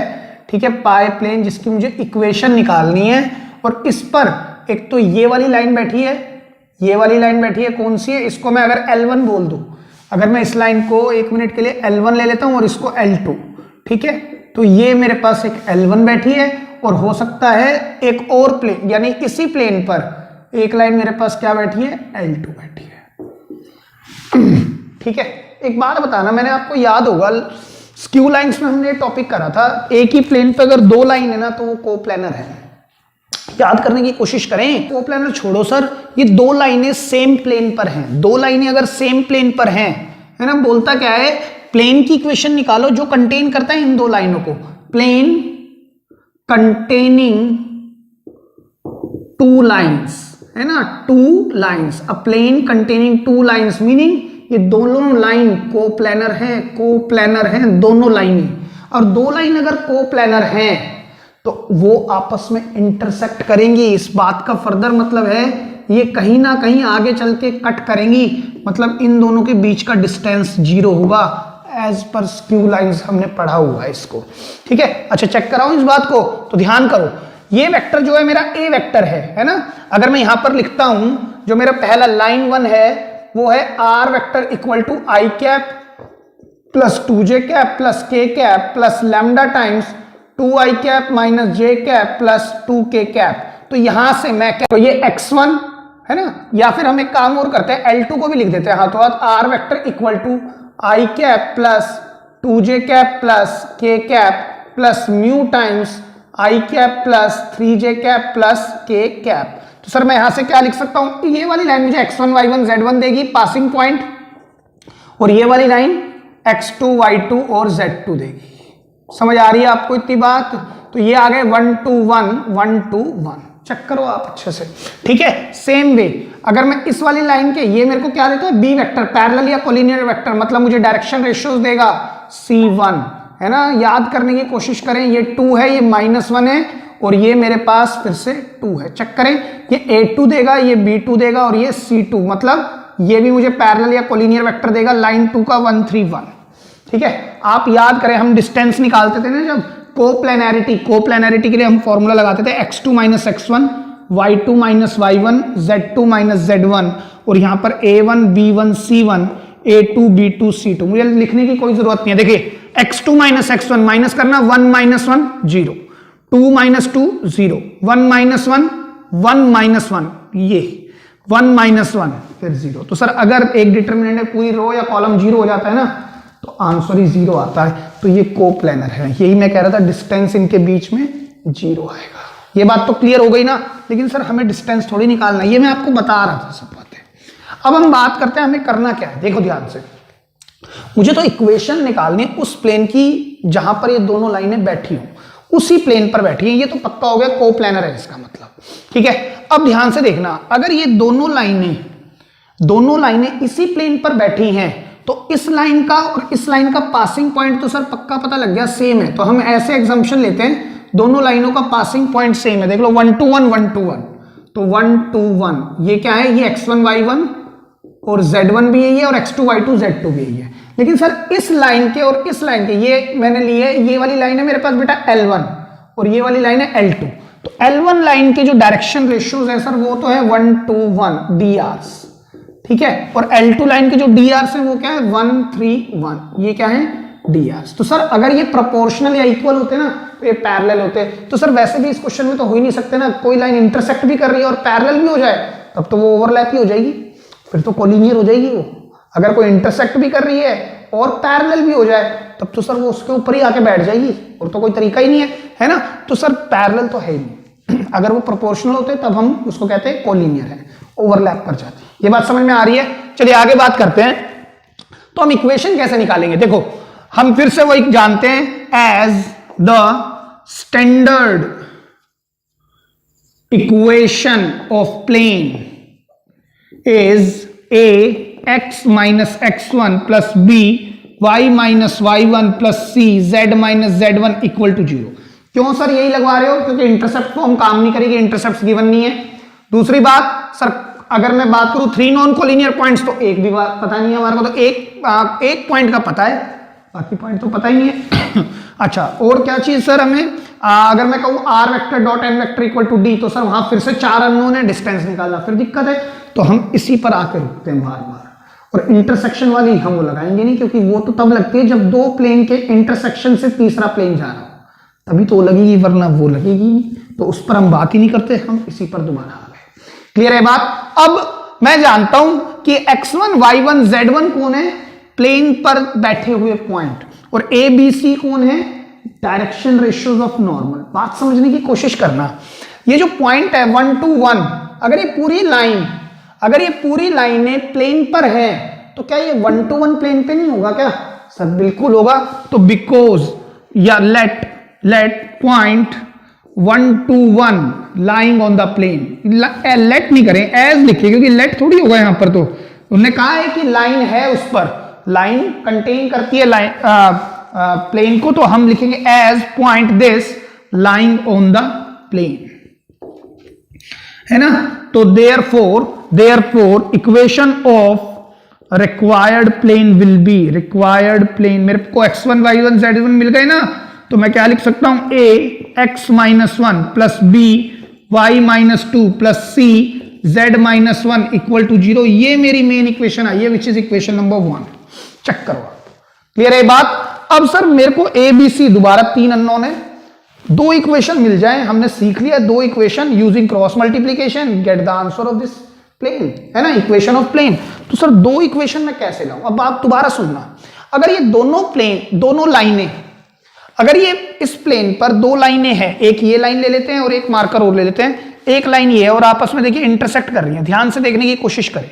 [SPEAKER 1] ठीक है, पाई प्लेन, जिसकी मुझे इक्वेशन निकालनी है। और इस पर एक तो ये वाली लाइन बैठी है, ये वाली लाइन बैठी है, कौन सी है, इसको मैं अगर L1 बोल दूं, अगर मैं इस लाइन को 1 मिनट के लिए L1 ले लेता हूं और इसको L2, ठीक है, तो ये मेरे पास एक L1 बैठी है। और हो सकता है एक और प्लेन, यानी इसी प्लेन पर एक लाइन मेरे पास क्या बैठी है, L2 बैठी है। ठीक है, एक बात बताना, मैंने आपको याद होगा स्क्यू लाइंस में हमने टॉपिक करा था, एक ही प्लेन पे अगर दो लाइन है ना तो वो कोप्लेनर है। याद करने की कोशिश करें। कोप्लेनर छोड़ो सर, ये दो लाइनें सेम प्लेन पर हैं, दो लाइनें अगर सेम प्लेन पर हैं, है ना, बोलता क्या है, प्लेन की इक्वेशन निकालो जो कंटेन करता है इन दो लाइनों को। प्लेन कंटेनिंग टू लाइंस, है ना, two lines, a plane containing two lines, meaning ये दोनों लाइन कोप्लेनर हैं, कोप्लेनर हैं दोनों लाइनें। और दो लाइन अगर कोप्लेनर हैं तो वो आपस में इंटरसेक्ट करेंगी। इस बात का फर्दर मतलब है ये कहीं ना कहीं आगे चल के कट करेंगी, मतलब इन दोनों के बीच का डिस्टेंस 0 होगा, एज पर स्क्यू लाइंस हमने पढ़ा हुआ है इसको। ठीक है, अच्छा चेक कराओ इस बात को, तो ध्यान करो, ये वेक्टर जो है मेरा ए वेक्टर है ना। अगर मैं यहां पर लिखता हूं, जो मेरा पहला लाइन 1 है वो है R vector equal to I cap plus 2j cap plus k cap plus lambda times 2i cap minus j cap plus 2k cap. तो यहां से मैं क्या, तो ये x1 है ना, या फिर हम एक काम और करते हैं, L2 को भी लिख देते हैं हाथों हाथ, R vector equal to I cap plus 2j cap plus k cap plus mu times I cap plus 3j cap plus k cap. तो सर मैं यहां से क्या लिख सकता हूं, ये वाली लाइन मुझे x1 y1 z1 देगी पासिंग पॉइंट, और ये वाली लाइन x2 y2 और z2 देगी। समझ आ रही है आपको इतनी बात? तो ये आ गए 1 2 1 1 2 1, चेक करो आप अच्छे से। ठीक है, सेम वे अगर मैं इस वाली लाइन के, ये मेरे को क्या देता है, बी वेक्टर, पैरेलल या कोलिनियर वेक्टर, मतलब मुझे डायरेक्शन रेशियोज देगा C1, है ना। याद करने की कोशिश करें, ये 2 है, ये -1 है, और ये मेरे पास फिर से 2 है। चेक करें, ये A2 देगा, ये B2 देगा, और ये C2, मतलब ये भी मुझे पैरेलल या कोलिनियर वेक्टर देगा, लाइन 2 का 1 3 1। ठीक है, आप याद करें, हम डिस्टेंस निकालते थे ना जब, कोप्लेनैरिटी के लिए हम फॉर्मूला लगाते थे x2 minus x1 y2 minus y1 z2 minus z1, और यहां पर a1 b1 c1 a2 b2 c2। मुझे लिखने की कोई जरूरत नहीं है। देखिए x2 माइनस x1 माइनस करना, 1 माइनस 1 0, 2 माइनस 2 0, 1 माइनस 1 1 माइनस 1, ये 1 माइनस 1 फिर 0। तो सर अगर एक डिटरमिनेंट में पूरी रो या कॉलम 0 हो जाता है ना तो आंसर ही 0 आता है। तो ये कोप्लेनर है, यही मैं कह रहा था, डिस्टेंस इनके बीच में 0 आएगा। ये बात तो क्लियर हो गई ना, लेकिन सर हमें डिस्टेंस थोड़ी निकालना है, ये मैं आपको बता रहा था सब बातें। अब हम बात करते हैं हमें करना क्या है। देखो ध्यान से, मुझे तो इक्वेशन निकालनी है उस प्लेन की जहां पर ये दोनों लाइनें बैठी हो, उसी प्लेन पर बैठी है, ये तो पक्का हो गया, कोप्लेनर है इसका मतलब। ठीक है, अब ध्यान से देखना, अगर ये दोनों लाइनें इसी प्लेन पर बैठी हैं तो इस लाइन का और इस लाइन का पासिंग पॉइंट तो सर पक्का पता लग गया सेम है। तो हम ऐसे एग्जम्पशन लेते हैं, दोनों लाइनों का पासिंग पॉइंट सेम है। देख लो 1 2 1 1 2 1, तो 1 2 1 ये क्या है, ये x1 y1 और z1 भी यही है, और x2 y2 z2 भी यही है। लेकिन सर इस लाइन के और इस लाइन के, ये मैंने लिए, ये वाली लाइन है मेरे पास बेटा L1 और ये वाली लाइन है L2। तो L1 लाइन के जो डायरेक्शन रेशियोज है सर वो तो है 1 2 1 drs, ठीक है, और L2 लाइन के जो drs है वो क्या है 1 3 1, ये क्या है drs। तो सर अगर ये प्रोपोर्शनल या इक्वल होते ना तो ये पैरेलल होते। तो सर वैसे भी इस क्वेश्चन में तो हो ही नहीं सकते ना, कोई लाइन इंटरसेक्ट भी कर रही है और पैरेलल भी हो जाए, तब तो वो ओवरलैप ही हो जाएगी, फिर तो कोलिनियर हो जाएगी वो। अगर कोई इंटरसेक्ट भी कर रही है और पैरेलल भी हो जाए तब तो सर वो उसके ऊपर ही आके बैठ जाएगी, और तो कोई तरीका ही नहीं है ना। तो सर पैरेलल तो है ही नहीं, अगर वो प्रोपोर्शनल होते तब हम उसको कहते हैं कोलिनियर है, ओवरलैप कर जाती है। ये बात समझ में आ रही है? चलिए आगे बात करते हैं। तो हम इक्वेशन कैसे निकालेंगे? देखो हम फिर से वही जानते हैं, as the standard equation of plane, is A x minus x1 plus B y minus y1 plus C z minus z1 equal to 0। क्यों सर यही लगवा रहे हो? क्योंकि इंटरसेप्ट फॉर्म काम नहीं करेगी, इंटरसेप्ट गिवन नहीं है। दूसरी बात सर, अगर मैं बात करूं 3 नॉन कोलिनियर पॉइंट्स, तो एक भी पता नहीं है हमारे को, तो एक पॉइंट का पता है, बाकी पॉइंट तो पता ही नहीं है। अच्छा, और क्या चीज सर हमें, अगर मैं कहूं r vector dot n vector equal to d, तो सर वहां फिर से 4 अननोन है, डिस्टेंस निकालना फिर दिक्कत है, तो हम इसी पर आकर रुकते हैं बार बार। और इंटरसेक्शन वाली हम वो लगाएंगे नहीं, क्योंकि वो तो तब लगती है जब दो प्लेन के इंटरसेक्शन से तीसरा प्लेन जा रहा हो, तभी तो लगेगी, वरना वो लगेगी, तो उस पर हम बात ही नहीं करते, हम इसी पर दोबारा आ गए। क्लियर है बात? अब मैं जानता हूं कि x1 y1 z1 कौन है? प्लेन पर बैठे हुए पॉइंट। और ए बी सी कौन है? Direction ratios of normal. बात समझने की कोशिश करना, ये जो पॉइंट है 1 to 1, अगर ये पूरी लाइनें प्लेन पर है, तो क्या ये 1 to 1 प्लेन पे नहीं होगा क्या? सर बिल्कुल होगा। तो बिकॉज या let point 1 to 1 lying on the plane, let नहीं करें, एज लिखिए, क्योंकि लेट थोड़ी होगा यहां पर। तो उन्होंने कहा है कि लाइन है, उस पर लाइन कंटेन करती है लाइन प्लेन को, तो हम लिखेंगे as point this lying on the plane, है ना। तो therefore equation of required plane will be, required plane, मेरे को x1 y1 z1 मिल गए ना, तो मैं क्या लिख सकता हूं? a x minus 1 plus b y minus 2 plus c z minus 1 equal to 0। ये मेरी मेन इक्वेशन आई है, which is equation number 1। Check करो, क्लियर है बात? अब सर मेरे को ए बी सी, दोबारा 3 अननोन है, 2 इक्वेशन मिल जाए, हमने सीख लिया 2 equation using cross multiplication get the answer of this plane, है ना, इक्वेशन ऑफ प्लेन। तो सर 2 इक्वेशन में कैसे लाऊं? अब आप दोबारा सुनना, अगर ये दोनों लाइनें, अगर ये इस प्लेन पर 2 लाइनें हैं, एक ये लाइन ले लेते हैं और एक मार्कर और ले लेते हैं, एक लाइन ये है और आपस में देखिए इंटरसेक्ट कर रही है, ध्यान से देखने की कोशिश करें।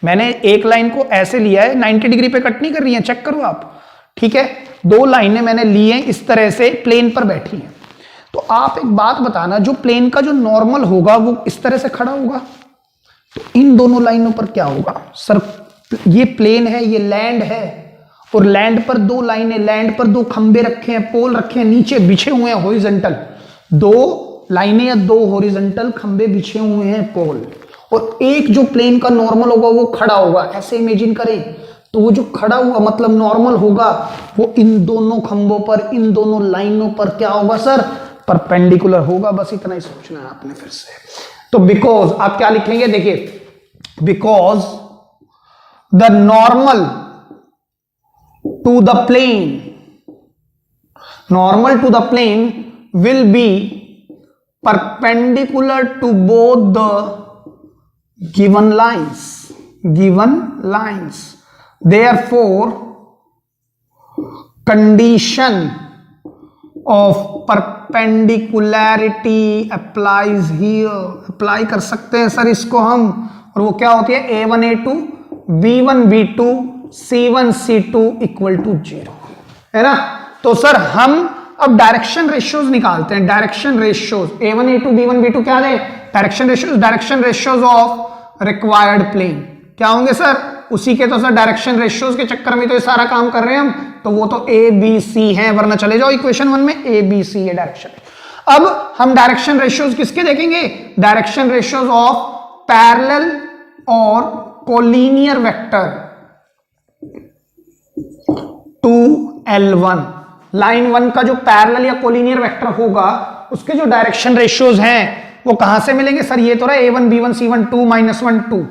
[SPEAKER 1] मैंने एक लाइन को ऐसे लिया है, 90 डिग्री पे कट नहीं कर रही है, चेक करो आप, ठीक है। 2 लाइनें मैंने ली हैं, इस तरह से प्लेन पर बैठी हैं। तो आप एक बात बताना, जो प्लेन का जो नॉर्मल होगा वो इस तरह से खड़ा होगा, तो इन दोनों लाइनों पर क्या होगा? सर ये प्लेन है, ये लैंड है, और लैंड पर 2 लाइनें, लैंड पर 2 खंबे रखे हैं, पोल रखे हैं, नीचे बिछे हुए हैं हॉरिजॉन्टल, 2 लाइनें या 2 हॉरिजॉन्टल खंबे बिछे हुए हैं, पोल, और एक जो प्लेन का नॉर्मल होगा वो खड़ा होगा। ऐसे इमेजिन करें, तो वो जो खड़ा हुआ मतलब नॉर्मल होगा, वो इन दोनों खंभों पर, इन दोनों लाइनों पर क्या होगा सर? परपेंडिकुलर होगा। बस इतना ही सोचना है आपने फिर से। तो बिकॉज आप क्या लिखेंगे? देखिए, because the normal to the plane will be perpendicular to both the given lines, therefore condition of perpendicularity applies here, apply कर सकते हैं सर इसको हम, और वो क्या होती है? a1 a2 b1 b2 c1 c2 equal to 0, है ना। तो सर हम अब डायरेक्शन रेशियोज निकालते हैं, direction ratios a1 a2 b1 b2 क्या है? Direction ratios of required plane क्या होंगे सर? उसी के तो सर डायरेक्शन रेशियोज के चक्कर में तो ये सारा काम कर रहे हैं हम, तो वो तो ए बी सी है, वरना चले जाओ इक्वेशन 1 में, ए बी सी है डायरेक्शन। अब हम डायरेक्शन रेशियोज किसके देखेंगे? डायरेक्शन रेशियोज ऑफ पैरेलल और collinear vector to L1। Line 1 का जो पैरेलल या कोलिनियर वेक्टर होगा, उसके जो डायरेक्शन रेशियोज हैं वो कहां से मिलेंगे सर? ये तो रहा A1 B1 C1 2 -1 2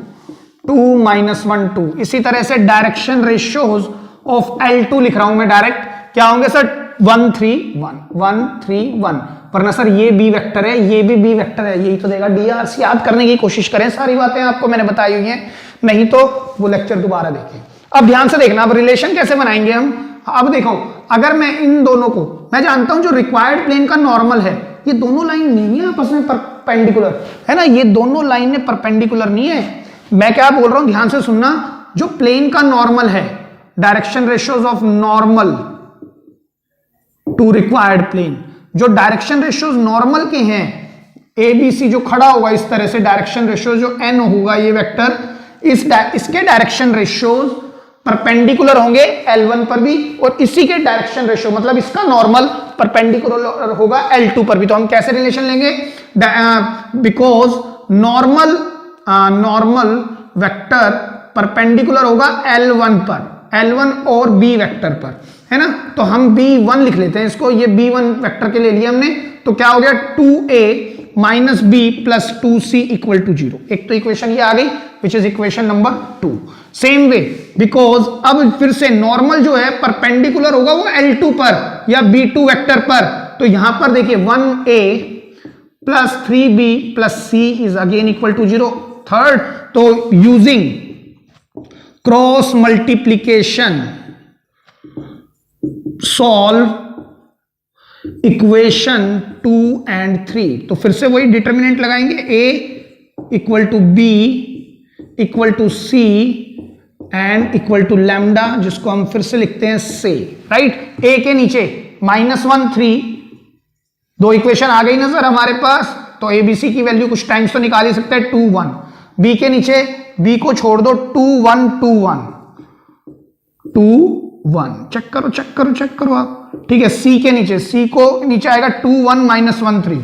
[SPEAKER 1] 2 -1 2। इसी तरह से डायरेक्शन रेशियोज ऑफ L2 लिख रहा हूं मैं डायरेक्ट, क्या होंगे सर? 1 3 1 1 3 1, वरना सर ये बी वेक्टर है, ये भी बी वेक्टर है, यही तो देगा DRC। याद करने की कोशिश करें, सारी बातें आपको मैंने बताई हुई हैं, नहीं तो वो लेक्चर दोबारा देखें। अब ध्यान से देखना, अब रिलेशन कैसे बनाएंगे हम। अब देखो, अगर मैं इन दोनों को, मैं जानता हूं जो रिक्वायर्ड प्लेन का नॉर्मल है, ये दोनों लाइन नहीं है आपस में परपेंडिकुलर, है ना, ये दोनों लाइनें परपेंडिकुलर नहीं है। मैं क्या बोल रहा हूं, ध्यान से सुनना, जो प्लेन का नॉर्मल है, direction ratios of normal to required plane, जो डायरेक्शन रेशियोज नॉर्मल के हैं, ए बी सी जो खड़ा होगा इस तरह से, डायरेक्शन रेशियो जो n होगा, ये वेक्टर इसके डायरेक्शन रेशियोज परपेंडिकुलर होंगे L1 पर भी, और इसी के डायरेक्शन रेशियो मतलब इसका नॉर्मल परपेंडिकुलर होगा L2 पर भी। तो हम कैसे रिलेशन लेंगे? बिकॉज नॉर्मल वेक्टर परपेंडिकुलर होगा L1 पर, L1 और B वेक्टर पर, है ना। तो हम B1 लिख लेते हैं इसको, ये B1 वेक्टर के ले लिया हमने। तो क्या हो गया 2A minus B plus 2C equal to 0। एक तो इक्वेशन ये आ गई which is equation number 2। Same way because अब फिर से नॉर्मल जो है परपेंडिकुलर होगा वो L2 पर या B2 वेक्टर पर। तो यहां पर देखिए 1A plus 3B plus C is again equal to 0। Third, तो using cross multiplication solve equation 2 and 3। तो फिर से वही डिटर्मिनेंट लगाएंगे, A equal to B equal to C and equal to lambda, जिसको हम फिर से लिखते हैं से, राइट। A के नीचे -1 3, दो इक्वेशन आ गई ना सर हमारे पास। तो ABC की वैल्यू कुछ टाइम्स तो निकाल ही सकते हैं 2 1। B के नीचे B को छोड़ दो 2 1 2 1 2 1, चेक करो आप, ठीक है। C के नीचे, C को नीचे आएगा 2 1 -1 3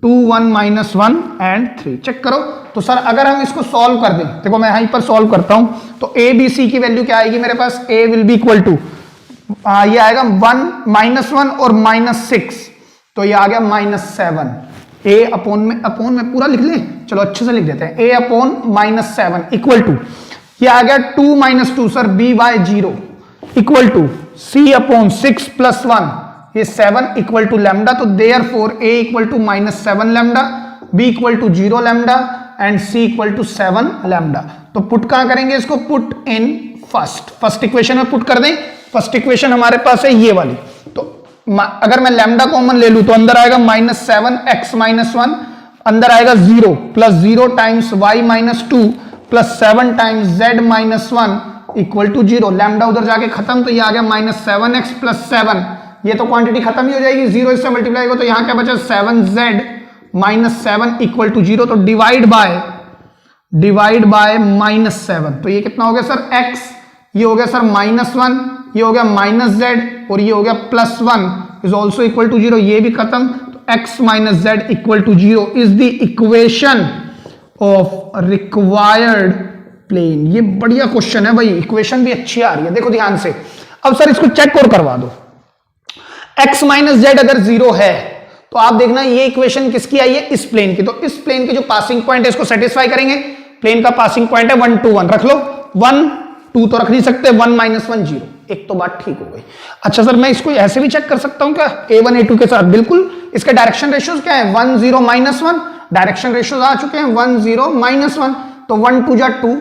[SPEAKER 1] 2 1 -1 एंड 3, चेक करो। तो सर अगर हम इसको सॉल्व कर दें, देखो मैं यहीं पर सॉल्व करता हूं, तो A B C की वैल्यू क्या आएगी मेरे पास? A will be equal to ये आएगा 1 -1 और -6, तो ये आ गया -7। A अपोन में पूरा लिख ले, चलो अच्छे से लिख देते हैं। A अपोन -7 इक्वल टू ये आ गया 2 -2 sir B by 0 equal to C upon 6 plus 1 ये 7 इक्वल टू लैम्डा। तो therefore A equal to -7 lambda, B equal to 0 lambda and C equal to 7 lambda. तो पुट कहां करेंगे इसको? पुट इन फर्स्ट इक्वेशन में पुट कर दें। First equation हमारे पास है ये वाली। तो अगर मैं लैम्डा कॉमन ले लूं तो अंदर आएगा -7x -1, अंदर आएगा 0 plus 0 times y -2 plus 7 times z -1 equal to 0। Lambda उधर जाके खत्म, तो ये आ गया -7x प्लस 7, ये तो क्वांटिटी खत्म ही हो जाएगी, 0 इससे मल्टीप्लाई होगा तो यहां क्या बचा? 7z -7 equal to 0। तो डिवाइड बाय -7, तो ये कितना हो गया सर? x, ये हो गया सर -1, ये हो गया -z और ये हो गया +1 इज ऑल्सो इक्वल टू 0, ये भी खत्म। तो x minus z equal to 0 is the equation of required plane. ये बढ़िया क्वेश्चन है भाई, इक्वेशन भी अच्छी आ रही है, देखो ध्यान से। अब सर इसको चेक और करवा दो। x माइनस जेड अगर 0 है तो आप देखना ये इक्वेशन किसकी आई है? इस प्लेन की। तो इस प्लेन के जो पासिंग पॉइंट है इसको सेटिस्फाई करेंगे। प्लेन का पासिंग पॉइंट है 1 2 1, रख लो 1 2 तो रख नहीं सकते, 1 -1 0, एक तो बात ठीक हो गई। अच्छा सर मैं इसको ऐसे भी चेक कर सकता हूं क्या? A1 A2 के साथ, बिल्कुल। इसके डायरेक्शन रेशियोज क्या है? 1 0 -1, डायरेक्शन रेशियोज आ चुके हैं 1 0 -1। तो 1 2 जा 2,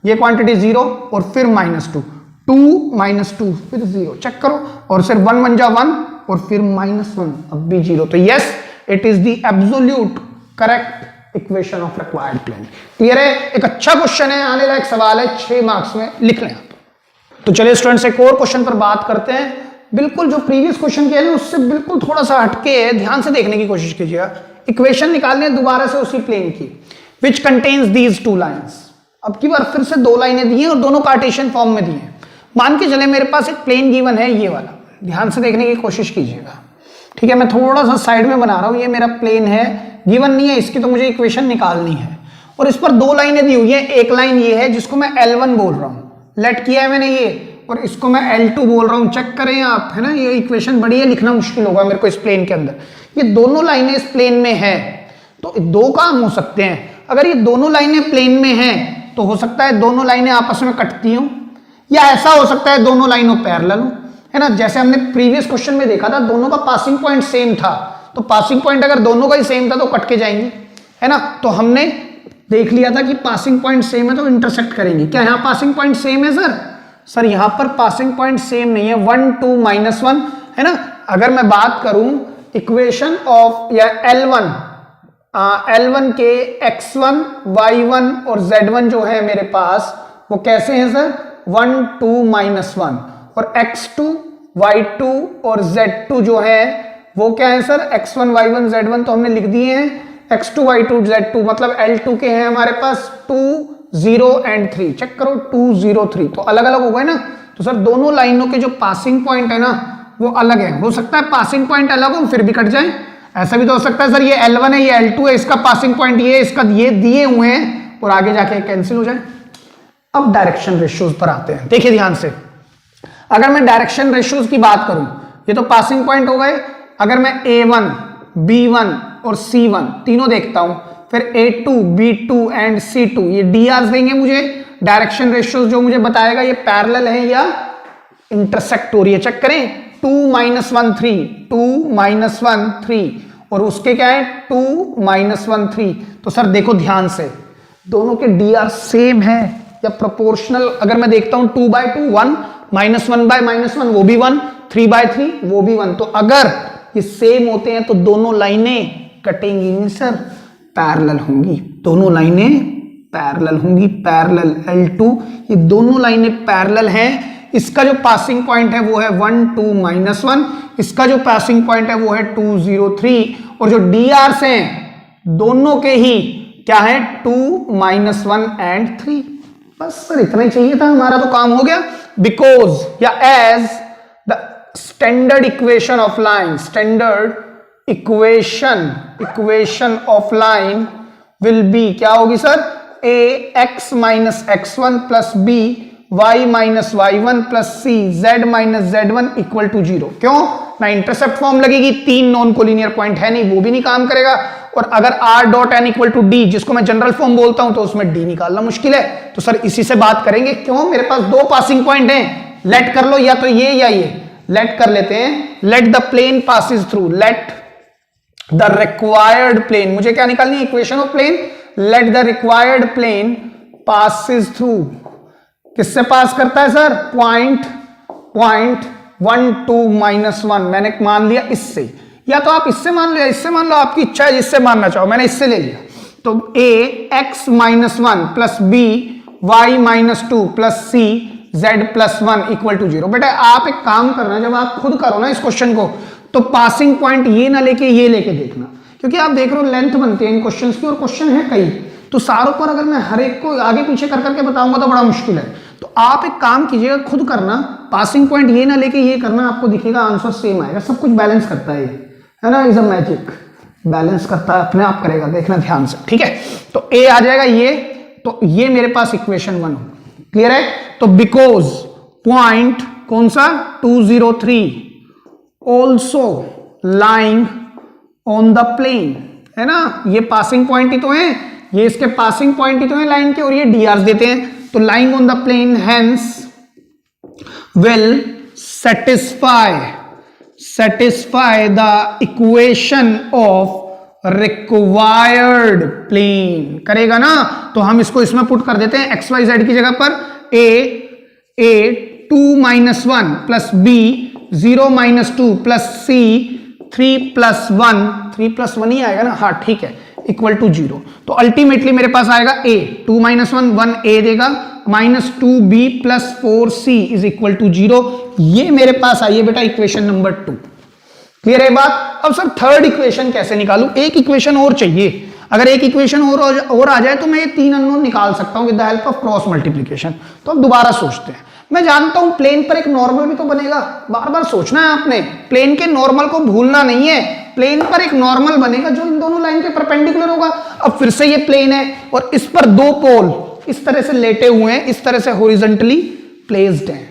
[SPEAKER 1] ये क्वांटिटी 0 और फिर -2, 2 -2 फिर 0, चेक करो। और फिर 1 1 जा 1 और फिर -1, अब भी 0। तो yes, it is the absolute correct equation of required plane. Clear है? एक अच्छा क्वेश्चन है, आने लायक सवाल है, 6 मार्क्स में लिख लें आप। तो चलिए स्टूडेंट्स एक और क्वेश्चन पर बात करते हैं। बिल्कुल जो प्रीवियस क्वेश्चन किया है उससे बिल्कुल थोड़ा सा हटके है, ध्यान से देखने की कोशिश कीजिएगा। इक्वेशन निकालने दोबारा से उसी प्लेन की, विच कंटेन्स दीज 2 लाइन्स। अब की बार फिर से 2 लाइनें दी हैं और दोनों कार्टेशियन फॉर्म में दी हैं। मान के चले मेरे पास एक प्लेन गिवन है, ये वाला, ध्यान से देखने की कोशिश कीजिएगा। ठीक है, मैं थोड़ा सा साइड में बना रहा हूं, ये मेरा प्लेन है, गिवन नहीं है इसकी, तो मुझे इक्वेशन निकालनी है। और इस पर 2 लाइनें दी हुई है। एक लाइन ये है जिसको मैं L1 बोल रहा हूं, लेट किया है मैंने ये, और इसको मैं L2 बोल रहा हूं। चेक करें आप, है ना, ये इक्वेशन बड़ी है, लिखना मुश्किल होगा मेरे को इस प्लेन के अंदर। ये दोनों लाइनें इस प्लेन में है, तो 2 काम हो सकते हैं। अगर ये दोनों लाइनें प्लेन में हैं तो हो सकता है दोनों लाइनें आपस में कटती हों, या ऐसा हो सकता है दोनों लाइनों पैरेलल हो, है ना। जैसे हमने प्रीवियस क्वेश्चन में देखा था, दोनों का पासिंग पॉइंट सेम था, तो पासिंग पॉइंट अगर दोनों का ही सेम था तो कट के जाएंगे, है ना। तो हमने देख लिया था कि पासिंग पॉइंट सेम है तो इंटरसेक्ट करेंगे। क्या यहाँ पासिंग पॉइंट सेम है सर? सर यहाँ पर पासिंग पॉइंट सेम नहीं है, 1 2 -1, है ना। अगर मैं बात करूं इक्वेशन ऑफ या L1 के x1 y1 और z1 जो है मेरे पास, वो कैसे हैं सर? 1 2 -1। और x2 y2 और z2 जो है वो क्या है सर? x1 y1 z1 तो हमने लिख दिए हैं, x2 y2 z2 मतलब L2 के हैं हमारे पास 2 0 and 3, चेक करो 2 0 3, तो अलग अलग हो गए ना। तो सर दोनों लाइनों के जो पासिंग पॉइंट है ना वो अलग है। हो सकता है पासिंग पॉइंट अलग हो फिर भी कट जाए, ऐसा भी तो हो सकता है सर ये L1 है ये L2 है, इसका पासिंग पॉइंट ये, इसका ये दिए हुए हैं और आगे जाके कैंसिल हो जाए। अब डायरेक्शन रेशियोज पर आते हैं, देखिए ध्यान से। अगर मैं डायरेक्शन रेशियोज की बात करूं, ये तो पासिंग पॉइंट हो गए। अगर मैं A1, B1 और C1 तीनों देखता हूं, फिर A2, B2 एंड C2 ये DRs देंगे मुझे। डायरेक्शन रेशियोज जो मुझे बताएगा ये पैरेलल है या इंटरसेक्ट हो रही है, चेक करें। 2 - 1 3, 2 - 1 3 और उसके क्या है 2 - 1 3। तो सर देखो ध्यान से, दोनों के DR सेम है या प्रोपोर्शनल। अगर मैं देखता हूं 2/2 1, -1/-1 वो भी 1, 3/3 वो भी 1। तो अगर ये सेम होते हैं तो दोनों लाइनें कटेंगी नहीं सर, पैरेलल होंगी। दोनों लाइनें पैरेलल होंगी, पैरेलल L2, ये दोनों लाइनें पैरेलल हैं। इसका जो पासिंग पॉइंट है वो है 1 2 -1, इसका जो पासिंग पॉइंट है वो है 2 0 3 और जो DRs हैं दोनों के ही क्या है 2 - 1 एंड 3। बस सर इतना ही चाहिए था, हमारा तो काम हो गया। बिकॉज या as the standard equation of line, standard equation of line will be क्या होगी sir, ax - x1 plus b y - y1 plus c z - z1 equal to 0। क्यों ना इंटरसेप्ट फॉर्म लगेगी, 3 नॉन कोलिनियर पॉइंट है नहीं, वो भी नहीं काम करेगा। और अगर r dot n equal to d, जिसको मैं जनरल फॉर्म बोलता हूं, तो उसमें d निकालना मुश्किल है। तो सर इसी से बात करेंगे। क्यों, मेरे पास दो पासिंग पॉइंट हैं, लेट कर लो या तो ये या ये, लेट कर लेते हैं। Let the plane passes through, let the required plane, मुझे क्या निकालनी है equation of plane. Let the required plane passes through, किससे पास करता है सर, पॉइंट 1 2 -1 मैंने मान लिया इससे, या तो आप इससे मान लो या इससे मान लो, आपकी इच्छा है जिससे मानना चाहो, मैंने इससे ले लिया। तो a x - 1 plus b y - 2 plus c z + 1 equal to 0। बेटा आप एक काम करना, जब आप खुद करो ना इस क्वेश्चन को, तो पासिंग पॉइंट ये ना लेके ये लेके देखना, क्योंकि आप देख रहे हो लेंथ बनती है इन क्वेश्चंस की और क्वेश्चन है कई, तो सारों पर अगर मैं हर एक को आगे पीछे कर करके बताऊंगा तो बड़ा मुश्किल है। तो आप एक काम कीजिएगा, खुद करना, पासिंग पॉइंट ये ना लेके ये करना, आपको दिखेगा आंसर सेम आएगा। सब कुछ बैलेंस करता है ना, इज अ मैजिक, बैलेंस करता है, अपने आप करेगा, देखना ध्यान से, ठीक है। तो ए आ जाएगा ये, तो ये मेरे पास इक्वेशन 1 हो, क्लियर है। तो बिकॉज पॉइंट कौन सा 2 0 3 also lying on the plane, है ना, ये पासिंग पॉइंट ही तो है, ये इसके पासिंग पॉइंट ही तो है लाइन के, और ये DRs देते हैं। तो lying on the plane hence will satisfy the equation of required plane, करेगा ना। तो हम इसको इसमें पुट कर देते हैं XYZ की जगह पर, a 2 - 1 plus b 0 - 2 plus c 3 + 1, 3 + 1 ही आएगा ना, हाँ ठीक है, इक्वल टू 0। तो अल्टीमेटली मेरे पास आएगा a 2 - 1 a देगा, -2b plus 4c is equal to 0। ये मेरे पास आई है बेटा इक्वेशन नंबर 2, क्लियर है बात। अब सर थर्ड इक्वेशन कैसे निकालूं, एक इक्वेशन और चाहिए। अगर एक इक्वेशन और आ जाए तो मैं ये 3 अननोन निकाल सकता हूं with the help of cross multiplication. तो अब दोबारा सोचते हैं, मैं जानता हूं प्लेन पर एक नॉर्मल भी तो बनेगा, बार बार सोचना है आपने, प्लेन के नॉर्मल को भूलना नहीं है। प्लेन पर एक नॉर्मल बनेगा जो इन दोनों लाइन के परपेंडिकुलर होगा। अब फिर से ये प्लेन है और इस पर दो पोल इस तरह से लेटे हुए हैं, इस तरह से हॉरिजॉन्टली प्लेस्ड हैं,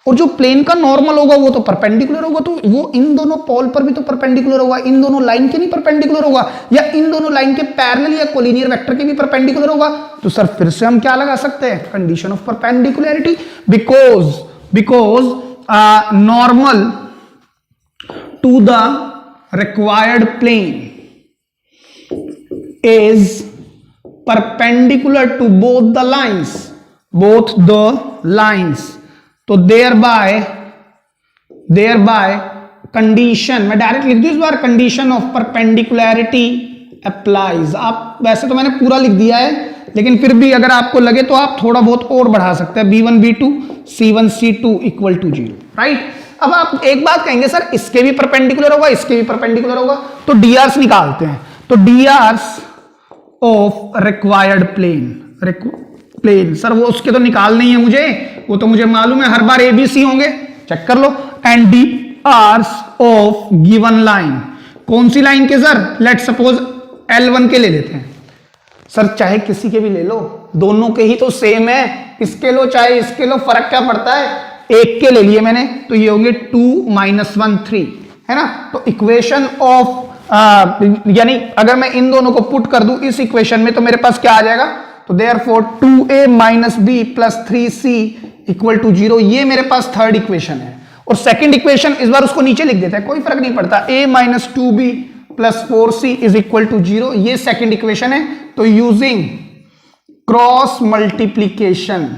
[SPEAKER 1] और जो प्लेन का नॉर्मल होगा वो तो परपेंडिकुलर होगा, तो वो इन दोनों पोल पर भी तो परपेंडिकुलर होगा, इन दोनों लाइन के नहीं परपेंडिकुलर होगा, या इन दोनों लाइन के पैरेलल या कोलिनियर वेक्टर के भी परपेंडिकुलर होगा। तो सर फिर से हम क्या लगा सकते हैं, condition of perpendicularity, because normal to the required plane is perpendicular to both the lines. तो देयर बाय कंडीशन, मैं डायरेक्ट लिख दूं इस बार, कंडीशन ऑफ परपेंडिकुलरिटी अप्लाइज। आप वैसे तो मैंने पूरा लिख दिया है, लेकिन फिर भी अगर आपको लगे तो आप थोड़ा बहुत और बढ़ा सकते हैं, b1 b2 c1 c2 equal to 0, right. अब आप एक बात कहेंगे सर इसके भी परपेंडिकुलर होगा, इसके भी परपेंडिकुलर होगा, तो DRs निकालते हैं। तो DRs of required plane, plane. Sir वो उसके तो निकालने ही है मुझे, वो तो मुझे मालूम है, हर बार ABC होंगे, चेक कर लो। And DRs of given line, कौन सी लाइन के सर? लेट सपोज L1 के ले लेते हैं सर, चाहे किसी के भी ले लो, दोनों के ही तो सेम है, इसके लो चाहे इसके लो, फर्क क्या पड़ता है? एक के ले लिए मैंने, तो ये होंगे 2 - 1 3, है ना। तो इक्वेशन ऑफ यानी अगर मैं इन दोनों को पुट कर दूं इस इक्वेशन में, तो मेरे पास क्या आ जाएगा? तो देयरफॉर 2a - b + 3c = 0, ये मेरे पास थर्ड इक्वेशन है। और सेकंड इक्वेशन इस बार उसको नीचे लिख देते हैं, कोई फर्क नहीं पड़ता, a - 2b + 4c = 0, ये सेकंड इक्वेशन है। तो using cross multiplication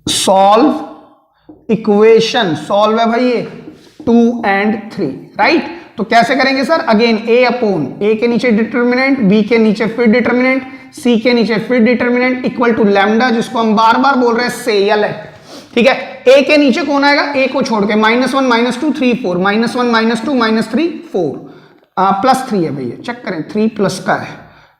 [SPEAKER 1] solve equation, solve है भाई ये 2 and 3, राइट। तो कैसे करेंगे सर? अगेन a के नीचे डिटर्मिनेंट, b के नीचे फिर डिटर्मिनेंट, c के नीचे फिर डिटर्मिनेंट इक्वल टू लैम्डा, जिसको हम बार बार बोल रहे हैं से या लेट, ठीक है। a के नीचे कौन आएगा? a को छोड़ के -1 - 2 3 4, -1 - 2 - 3 4, +3 है भैया, चेक करें 3 प्लस का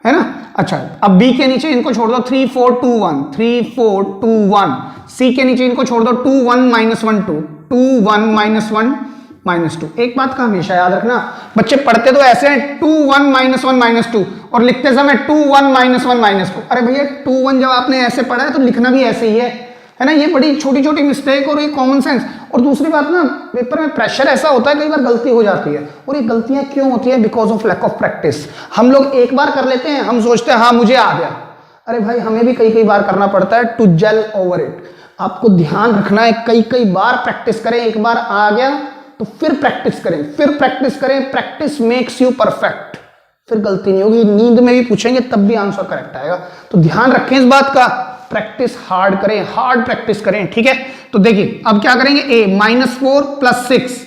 [SPEAKER 1] है ना। अच्छा, अब b के नीचे इनको छोड़ दो 3 4 2 1, 3 4 2 1, c के नीचे इनको छोड़ दो 2 1 - 1 2, 2 1 - 1 -2। एक बात का हमेशा याद रखना, बच्चे पढ़ते तो ऐसे हैं 2 1 - 1 -2 और लिखते समय 2 1 - 1 -2। अरे भैया 2 1 जब आपने ऐसे पढ़ा है तो लिखना भी ऐसे ही है ना। ये बड़ी छोटी छोटी मिस्टेक और ये कॉमन सेंस। और दूसरी बात ना, पेपर में प्रेशर ऐसा होता है, कई बार गलती हो जाती है, और ये गलतियां क्यों होती है? Because of lack of practice. हम लोग एक बार कर लेते हैं, हम सोचते हैं हाँ मुझे आ गया, अरे भाई हमें भी कई बार करना पड़ता है टू जेल ओवर इट। आपको ध्यान रखना है, कई बार प्रैक्टिस करें, एक बार आ गया तो फिर प्रैक्टिस करें, फिर प्रैक्टिस करें, प्रैक्टिस मेक्स यू परफेक्ट, फिर गलती नहीं होगी। नींद में भी पूछेंगे तब भी आंसर करेक्ट आएगा, तो ध्यान रखें इस बात का, प्रैक्टिस हार्ड करें, हार्ड प्रैक्टिस करें, ठीक है। तो देखिए अब क्या करेंगे, a -4 + 6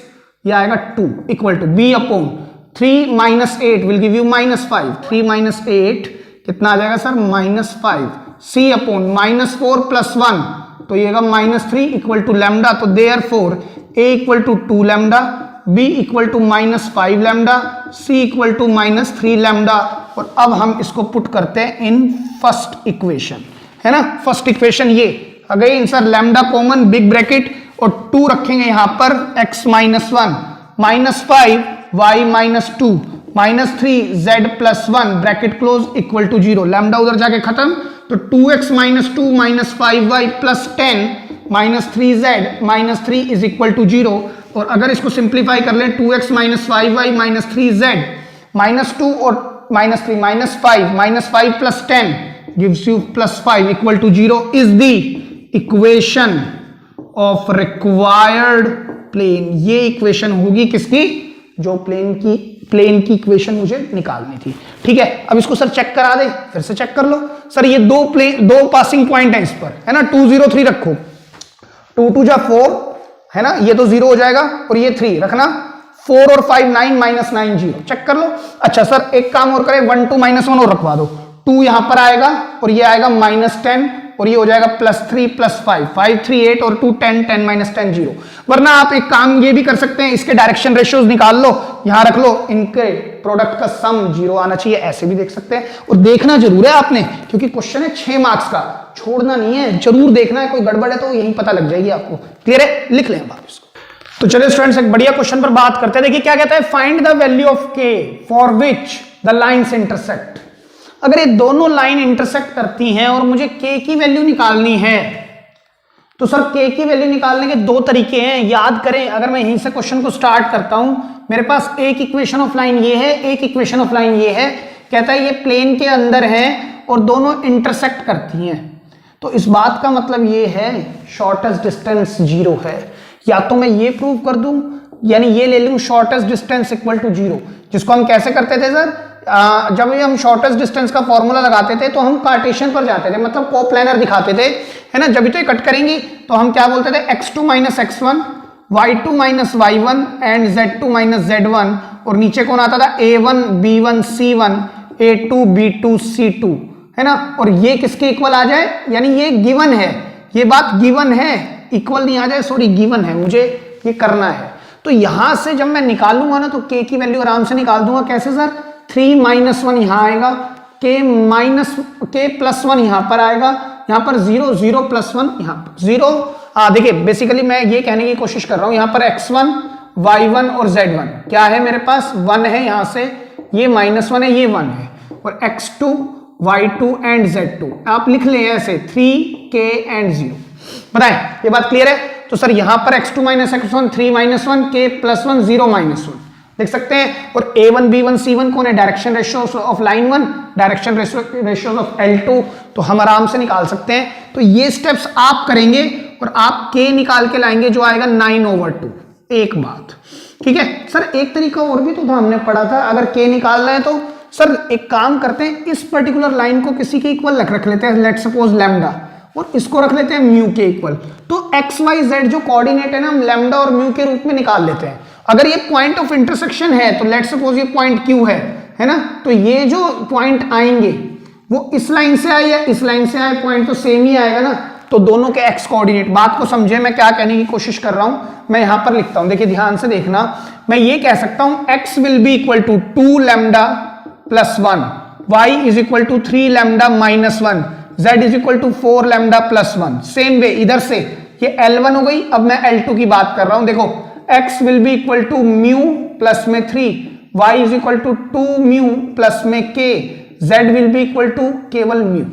[SPEAKER 1] ये आएगा 2 equal to b upon 3 - 8 will give you -5, 3 - 8 कितना आ जाएगा सर? -5, c अपॉन -4 + 1 तो ये -3 इक्वल टू लैम्डा। तो therefore a equal to 2 lambda, b equal to -5 lambda, c equal to -3 lambda. और अब हम इसको पुट करते हैं इन फर्स्ट इक्वेशन, है ना। फर्स्ट इक्वेशन ये again sir lambda common, big bracket और 2 रखेंगे यहां पर, x - 1 -5 y - 2 -3 z + 1 bracket close equal to 0, lambda उधर जाके खत्म। तो 2x - 2 -5y + 10 -3z - 3 = 0। और अगर इसको सिंप्लीफाई कर ले, 2x - 5y - 3z -2 और -3 -5 + 10 gives you +5 = 0 is the equation of required plane। ये इक्वेशन होगी किसकी? जो प्लेन की इक्वेशन मुझे निकालनी थी, ठीक है। अब इसको सर चेक करा दे, फिर से चेक कर लो सर, ये दो पासिंग पॉइंट है इस पर, है ना। 2 0 3 रखो, 2 2 जा 4, है ना, ये तो 0 हो जाएगा, और ये 3 रखना, 4 और 5 9 -9 0, चेक कर लो। अच्छा सर एक काम और करें, 1 2 -1 और रखवा दो, 2 यहां पर आएगा और ये आएगा -10 और ये हो जाएगा +3 + 5, 5 3 8 और 2 10 10 -10 0। वरना आप एक काम ये भी कर सकते हैं, इसके डायरेक्शन रेशियोज निकाल लो, यहां रख लो, इनके प्रोडक्ट का सम 0 आना चाहिए, ऐसे भी देख सकते हैं। और देखना जरूर है आपने, क्योंकि क्वेश्चन है 6 मार्क्स का, छोड़ना नहीं है, जरूर देखना है, कोई गड़बड़ है तो यही पता लग जाएगी आपको। क्लियर है? लिख लें आप इसको। तो चलिए स्टूडेंट्स एक बढ़िया क्वेश्चन पर बात करते हैं। देखिए क्या कहता है, find the value of k for which the lines intersect. अगर ये दोनों लाइन इंटरसेक्ट करती हैं और मुझे k की वैल्यू निकालनी है, तो सर k की वैल्यू निकालने के 2 तरीके हैं, याद करें। अगर मैं यहीं से क्वेश्चन को स्टार्ट करता हूं, मेरे पास एक इक्वेशन ऑफ लाइन ये है, एक इक्वेशन ऑफ लाइन ये है, कहता है ये प्लेन के अंदर है और दोनों इंटरसेक्ट करती हैं, तो इस बात का मतलब ये है शॉर्टेस्ट डिस्टेंस 0 है। या तो मैं ये प्रूव कर दूं, यानी ये ले लूं शॉर्टेस्ट डिस्टेंस इक्वल टू 0, जिसको हम कैसे करते थे सर, जब भी हम शॉर्टेस्ट डिस्टेंस का फॉर्मूला लगाते थे तो हम कार्टेशियन पर जाते थे, मतलब कोप्लानर दिखाते थे, है ना। जब भी तो ये कट करेंगी तो हम क्या बोलते थे, x2 - x1 y2 - y1 and z2 - z1, और नीचे कौन आता था, a1 b1 c1 a2 b2 c2, है ना। और ये किसके इक्वल आ जाए, यानी ये गिवन है, ये बात गिवन है, इक्वल नहीं आ जाए, सॉरी गिवन है, मुझे ये करना है। तो यहां से जब मैं निकालूंगा ना तो k की वैल्यू आराम से निकाल दूंगा। कैसे सर, 3 - 1 यहां आएगा, के माइनस के प्लस 1 यहां पर आएगा, यहां पर 0 0 प्लस 1 यहां पर 0। देखिए बेसिकली मैं ये कहने की कोशिश कर रहा हूं, यहां पर x1 y1 और z1 क्या है मेरे पास 1 है, यहां से ये -1 है, ये 1 है, और x2 y2 एंड z2 आप लिख लें ऐसे 3k एंड 0। बताएं ये बात क्लियर है? तो सर यहां पर x2 minus x1 3 -1 k plus 1 0 -1 लिख सकते हैं। और a1 b1 c1 कौन है? Direction ratio of line 1, direction ratio of L2, तो हम आराम से निकाल सकते हैं। तो ये स्टेप्स आप करेंगे और आप k निकाल के लाएंगे जो आएगा 9/2। एक बात ठीक है सर, एक तरीका और भी तो था हमने पढ़ा था, अगर k निकालना है तो सर एक काम करते हैं, इस पर्टिकुलर लाइन को किसी के इक्वल रख लेते हैं, लेट्स सपोज लैम्डा, और इसको रख लेते हैं म्यू के इक्वल। तो एक्स वाई जेड जो कोऑर्डिनेट है ना, हम लैम्डा और म्यू के रूप में निकाल लेते हैं। अगर ये पॉइंट ऑफ इंटरसेक्शन है तो लेट्स सपोज ये पॉइंट क्यू है ना, तो ये जो पॉइंट आएंगे वो इस लाइन से आए या इस लाइन से आए, पॉइंट तो सेम ही आएगा ना, तो दोनों के एक्स कोऑर्डिनेट। बात को समझे मैं क्या कहने की कोशिश कर रहा हूं, मैं यहां पर लिखता हूं, देखिए ध्यान से देखना, मैं ये कह सकता हूं x will be equal to 2 lambda plus 1, y is equal to 3 lambda minus 1, z is equal to 4 lambda plus 1। Same way इधर से ये L1 हो गई, अब मैं L2 की बात कर रहा हूं। देखो x will be equal to mu plus में 3, y is equal to 2 mu plus में k, z will be equal to केवल म्यू।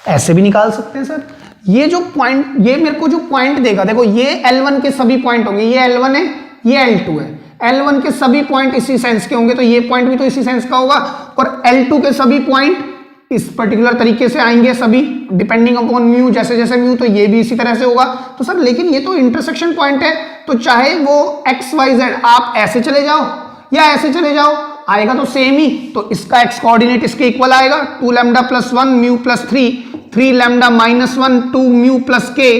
[SPEAKER 1] ऐसे भी निकाल सकते हैं सर। ये जो पॉइंट, ये मेरे को जो पॉइंट देगा, देखो ये L1 के सभी पॉइंट होंगे, ये L1 है, ये L2 है, L1 के सभी पॉइंट इसी सेंस के होंगे, तो ये पॉइंट भी तो इसी सेंस का होगा, और L2 के सभी पॉइंट इस पर्टिकुलर तरीके से आएंगे सभी, डिपेंडिंग अपॉन म्यू, जैसे जैसे म्यू, तो ये भी इसी तरह से होगा। तो सर लेकिन ये तो इंटरसेक्शन पॉइंट है, तो चाहे वो एक्स वाई जेड आप ऐसे चले जाओ या ऐसे चले जाओ, आएगा तो सेम ही। तो इसका एक्स कोऑर्डिनेट इसके इक्वल आएगा, 2 lambda plus 1 mu plus 3, 3 lambda minus 1 2 mu plus k,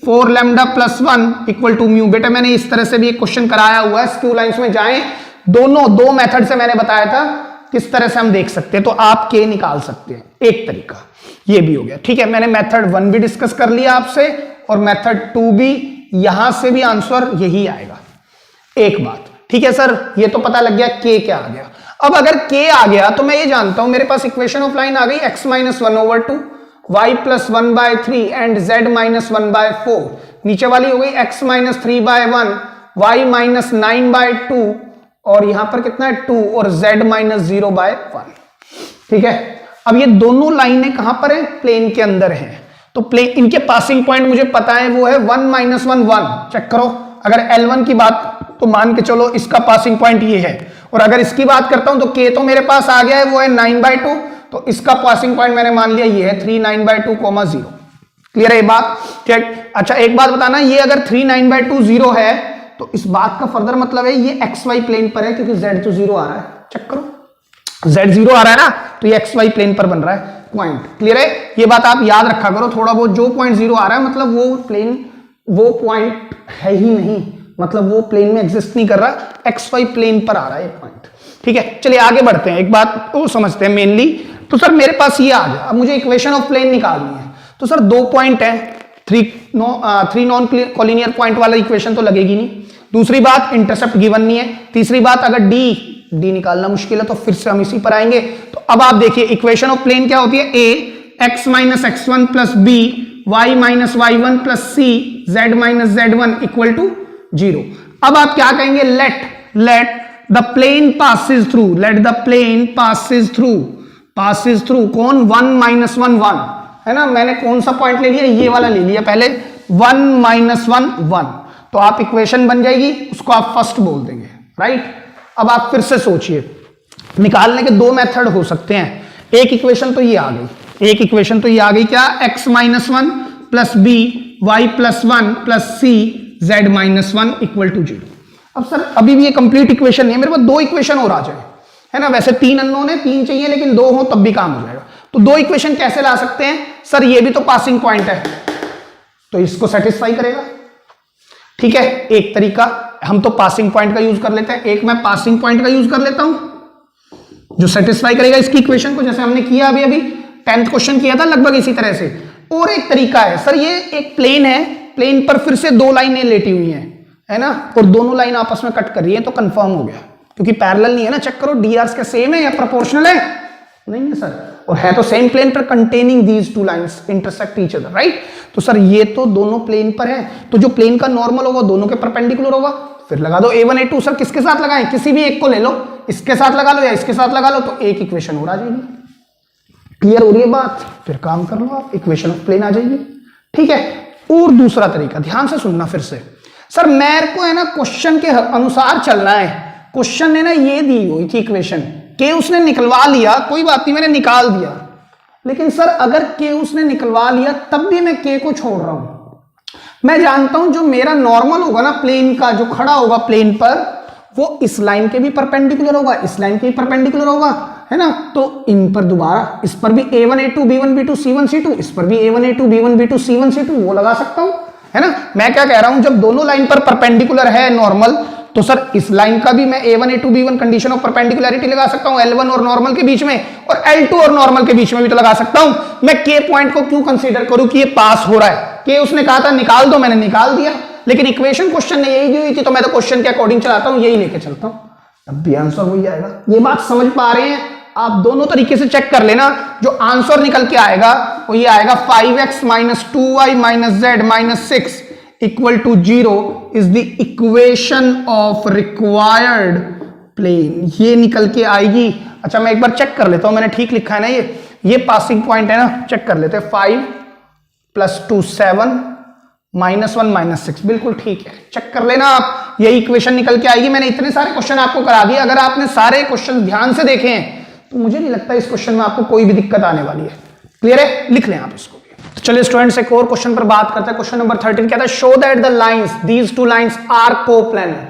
[SPEAKER 1] 4 lambda plus 1 equal to mu. बेटा मैंने इस तरह से भी एक क्वेश्चन कराया हुआ है, स्क्यू लाइंस में जाएं, दोनों दो मेथड से मैंने बताया था किस तरह से हम देख सकते हैं, तो आप के निकाल सकते हैं, एक तरीका ये भी हो गया। ठीक है, मैंने मेथड 1 भी डिस्कस कर लिया आपसे, और मेथड 2 भी, यहां से भी आंसर यही आएगा। एक बात ठीक है सर, ये तो पता लग गया के क्या आ गया। अब अगर के आ गया तो मैं ये जानता हूं मेरे पास इक्वेशन ऑफ लाइन आ गई, x minus 1/2 y plus 1/3 and z minus 1/4। नीचे वाली हो गई x माइनस 3/1 y माइनस 9/2, और यहां पर कितना है 2, और z माइनस 0/1। ठीक है, अब ये दोनों लाइनें कहां पर है? प्लेन के अंदर है, तो प्लेन, इनके पासिंग पॉइंट मुझे पता है वो है 1 - 1 1। चेक करो, अगर L1 की बात तो मान के चलो इसका पासिंग पॉइंट ये है, और अगर इसकी बात करता हूं तो k तो मेरे पास आ गया है, वो है 9/2, तो इसका पासिंग पॉइंट मैंने मान लिया ये है 3 9/2, 0। क्लियर है ये बात? ठीक। अच्छा एक बात बताना, ये अगर 3 9/2 0 है तो इस बात का फर्दर मतलब है ये XY प्लेन पर है, क्योंकि Z तो 0 आ रहा है। चेक करो, Z 0 आ रहा है ना, तो ये XY प्लेन पर बन रहा है पॉइंट। क्लियर है? ये बात आप याद रखा करो थोड़ा बहुत, जो पॉइंट 0 आ रहा है मतलब वो प्लेन, वो पॉइंट है ही नहीं, मतलब वो प्लेन में एग्जिस्ट नहीं कर रहा, XY प्लेन पर आ रहा है ये पॉइंट। ठीक है, चलिए आगे बढ़ते हैं, एक बात वो समझते हैं मेनली। तो सर मेरे पास ये आ गया, अब मुझे इक्वेशन ऑफ प्लेन निकालनी है। तो सर दो पॉइंट है, थ्री नॉन कोलिनियर पॉइंट वाला इक्वेशन तो लगेगी नहीं। दूसरी बात, इंटरसेप्ट गिवन नहीं है। तीसरी बात, अगर डी निकालना मुश्किल है तो फिर से हम इसी पर आएंगे। तो अब आप देखिए इक्वेशन ऑफ प्लेन क्या होती है, a x minus x1 plus b y minus y1 plus c z minus z1 equal to 0। अब आप क्या कहेंगे, let the plane passes through, let the plane passes through कौन, 1 - 1 1 है ना। मैंने कौन सा पॉइंट ले लिया, ये वाला ले लिया पहले, 1 - 1 1, तो आप इक्वेशन बन जाएगी, उसको आप फर्स्ट बोल देंगे, राइट। अब आप फिर से सोचिए, निकालने के दो मेथड हो सकते हैं। एक इक्वेशन तो ये आ गई, क्या, x minus 1 plus b y plus 1 plus c z minus 1 equal to 0। अब सर अभी भी ये कंप्लीट इक्वेशन नहीं है, मेरे पास दो इक्वेशन और आ जाए, है ना। वैसे 3 अननोन है, 3 चाहिए, लेकिन 2 हो तब भी काम हो जाएगा। तो दो इक्वेशन कैसे ला सकते हैं सर, ये भी तो पासिंग पॉइंट है, तो इसको सेटिस्फाई करेगा। ठीक है, एक तरीका हम तो पासिंग पॉइंट का यूज कर लेते हैं, एक मैं पासिंग पॉइंट का यूज कर लेता हूं जो सेटिस्फाई करेगा इसकी इक्वेशन को, जैसे हमने किया अभी 10th क्वेश्चन किया था लगभग इसी तरह से। और एक तरीका है सर, ये एक प्लेन है, प्लेन पर फिर से दो लाइनें लेटी हुई हैं, है ना, और दोनों लाइन आपस में कट कर रही है, तो कंफर्म हो गया, क्योंकि पैरेलल नहीं है ना। चेक करो, डी आर क्या सेम है या प्रोपोर्शनल है, नहीं है सर, और है तो सेम प्लेन पर, containing these two lines intersect each other, right. तो सर ये तो दोनों प्लेन पर है, तो जो प्लेन का नॉर्मल होगा दोनों के परपेंडिकुलर होगा, फिर लगा दो a1 a2। सर किसके साथ लगाएं, किसी भी एक को ले लो, इसके साथ लगा लो या इसके साथ लगा लो, तो एक इक्वेशन और आ जाएगी। क्लियर हो रही है बात, फिर काम कर लो आप, इक्वेशन ऑफ प्लेन आ जाएगी, ठीक है। और दूसरा तरीका ध्यान से सुनना फिर से, सर मेरे को है ना क्वेश्चन के अनुसार चलना है, क्वेश्चन ने ना ये दी हुई थी इक्वेशन के, उसने निकलवा लिया, कोई बात नहीं मैंने निकाल दिया, लेकिन सर अगर के उसने निकलवा लिया तब भी मैं के को छोड़ रहा हूं। मैं जानता हूं जो मेरा नॉर्मल होगा ना प्लेन का, जो खड़ा होगा प्लेन पर, वो इस लाइन के भी परपेंडिकुलर होगा, इस लाइन के भी परपेंडिकुलर होगा, है ना। तो इन पर दोबारा, इस पर भी a1 a2 b1 b2 c1 c2, इस पर भी a1 a2 b1 b2 c1 c2 वो लगा सकता हूं, है ना। मैं क्या कह रहा हूं, जब दोनों लाइन पर परपेंडिकुलर है नॉर्मल, तो सर इस लाइन का भी मैं a1 a2 b1 condition of perpendicularity लगा सकता हूं L1 और नॉर्मल के बीच में, और L2 और नॉर्मल के बीच में भी तो लगा सकता हूं। मैं के पॉइंट को क्यों कंसीडर करूं कि ये पास हो रहा है, के उसने कहा था निकाल दो, मैंने निकाल दिया, लेकिन इक्वेशन क्वेश्चन ने यही दी हुई थी, तो मैं तो क्वेश्चन के अकॉर्डिंग चलाता हूं, यही लेके चलता हूं, तब भी आंसर वही आएगा। ये बात समझ पा रहे हैं आप, दोनों तरीके से चेक कर लेना, जो आंसर निकल के आएगा वो ये आएगा 5x minus 2y minus z minus 6 equal to 0 is the equation of required plane, ये निकल के आएगी। अच्छा मैं एक बार चेक कर लेता हूं, मैंने ठीक लिखा है ना, ये पासिंग पॉइंट है ना, चेक कर लेते हैं, 5 + 2 7 -1 -6, बिल्कुल ठीक है, चेक कर लेना आप, यही इक्वेशन निकल के आएगी। मैंने इतने सारे क्वेश्चन आपको करा दिए, अगर आपने सारे क्वेश्चन ध्यान से देखे हैं तो मुझे नहीं लगता इस क्वेश्चन में आपको कोई भी दिक्कत आने वाली है। क्लियर है, लिख लें आप इसको भी। तो चलिए स्टूडेंट्स एक और क्वेश्चन पर बात करते हैं। क्वेश्चन नंबर 13 क्या था, show that the lines these two lines are coplanar.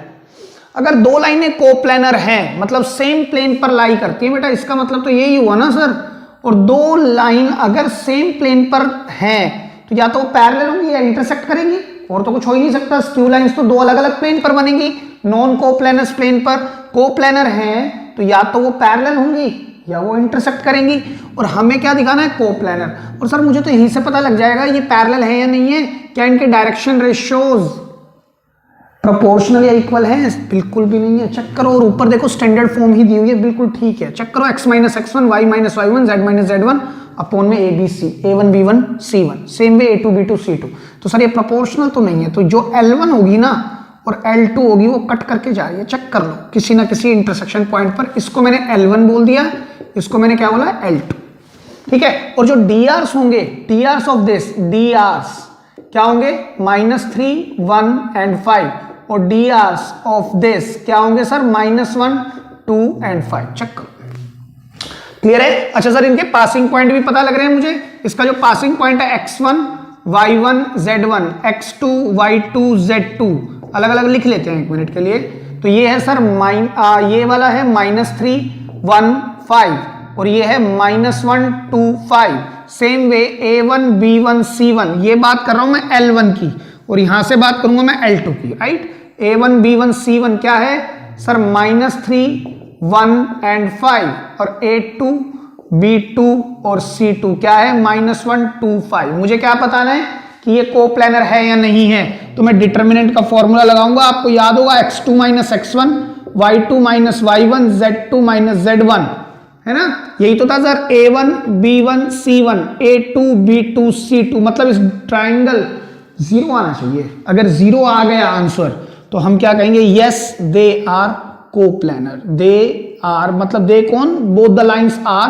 [SPEAKER 1] अगर दो लाइनें कोप्लेनर हैं, मतलब सेम प्लेन पर लाई करती है बेटा, इसका मतलब तो यही हुआ ना सर। और दो लाइन अगर सेम प्लेन पर हैं तो या तो वो पैरेलल होंगी या इंटरसेक्ट करेंगी, और तो कुछ हो ही नहीं सकता। स्क्यू लाइंस तो दो अलग अलग प्लेन पर बनेंगी, नॉन कोप्लेनस प्लेन पर। कोप्लेनर हैं तो या तो वो पैरेलल होंगी या वो इंटरसेक्ट करेंगी, और हमें क्या दिखाना है, कोप्लेनर। और सर मुझे तो यहीं से पता लग जाएगा ये पैरेलल है या नहीं है, क्या इनके डायरेक्शन रेशियोज प्रोपोर्शनल या इक्वल है, बिल्कुल भी नहीं है। चेक करो, और ऊपर देखो स्टैंडर्ड फॉर्म ही दी हुई है, बिल्कुल ठीक है। चेक करो, x minus x1 y minus y1 z minus z1 upon में abc a1 b1 c1, same way a2 b2 c2। तो सर ये प्रोपोर्शनल तो नहीं है, तो जो L1 होगी ना और L2 होगी वो कट करके जा रही है। चेक कर लो किसी ना किसी इंटरसेक्शन पॉइंट पर, इसको मैंने L1 बोल दिया, इसको मैंने क्या बोला, L2, ठीक है। और जो drs होंगे, drs ऑफ दिस, drs क्या होंगे, -3 1 एंड 5, और drs ऑफ दिस क्या होंगे सर, -1 2 एंड 5। चेक करो, क्लियर है। अच्छा सर इनके पासिंग पॉइंट भी पता लग रहे हैं मुझे। इसका जो पासिंग पॉइंट है x1 y1 z1 x2 y2 z2, अलग अलग लिख लेते हैं एक मिनट के लिए। तो ये है सर ये वाला है -3 1 5, और ये है -1 2 5। Same way a1 b1 c1, ये बात कर रहा हूं मैं L1 की, और यहां से बात करूंगा मैं L2 की, राइट। a1 b1 c1 क्या है सर, -3 1 एंड 5, और a2 b2 और c2 क्या है, -1 2 5। मुझे क्या बताना है कि ये कोप्लेनर है या नहीं है, तो मैं डिटर्मिनेंट का फॉर्मूला लगाऊंगा, आपको याद होगा, x2 minus x1 y2 minus y1 z2 minus z1, है ना। यही तो था sir, a1 b1 c1 a2 b2 c2, मतलब इस ट्राइंगल 0 आना चाहिए। अगर 0 आ गया आंसर तो हम क्या कहेंगे, yes they are coplanar. They are मतलब दे कौन, both the lines are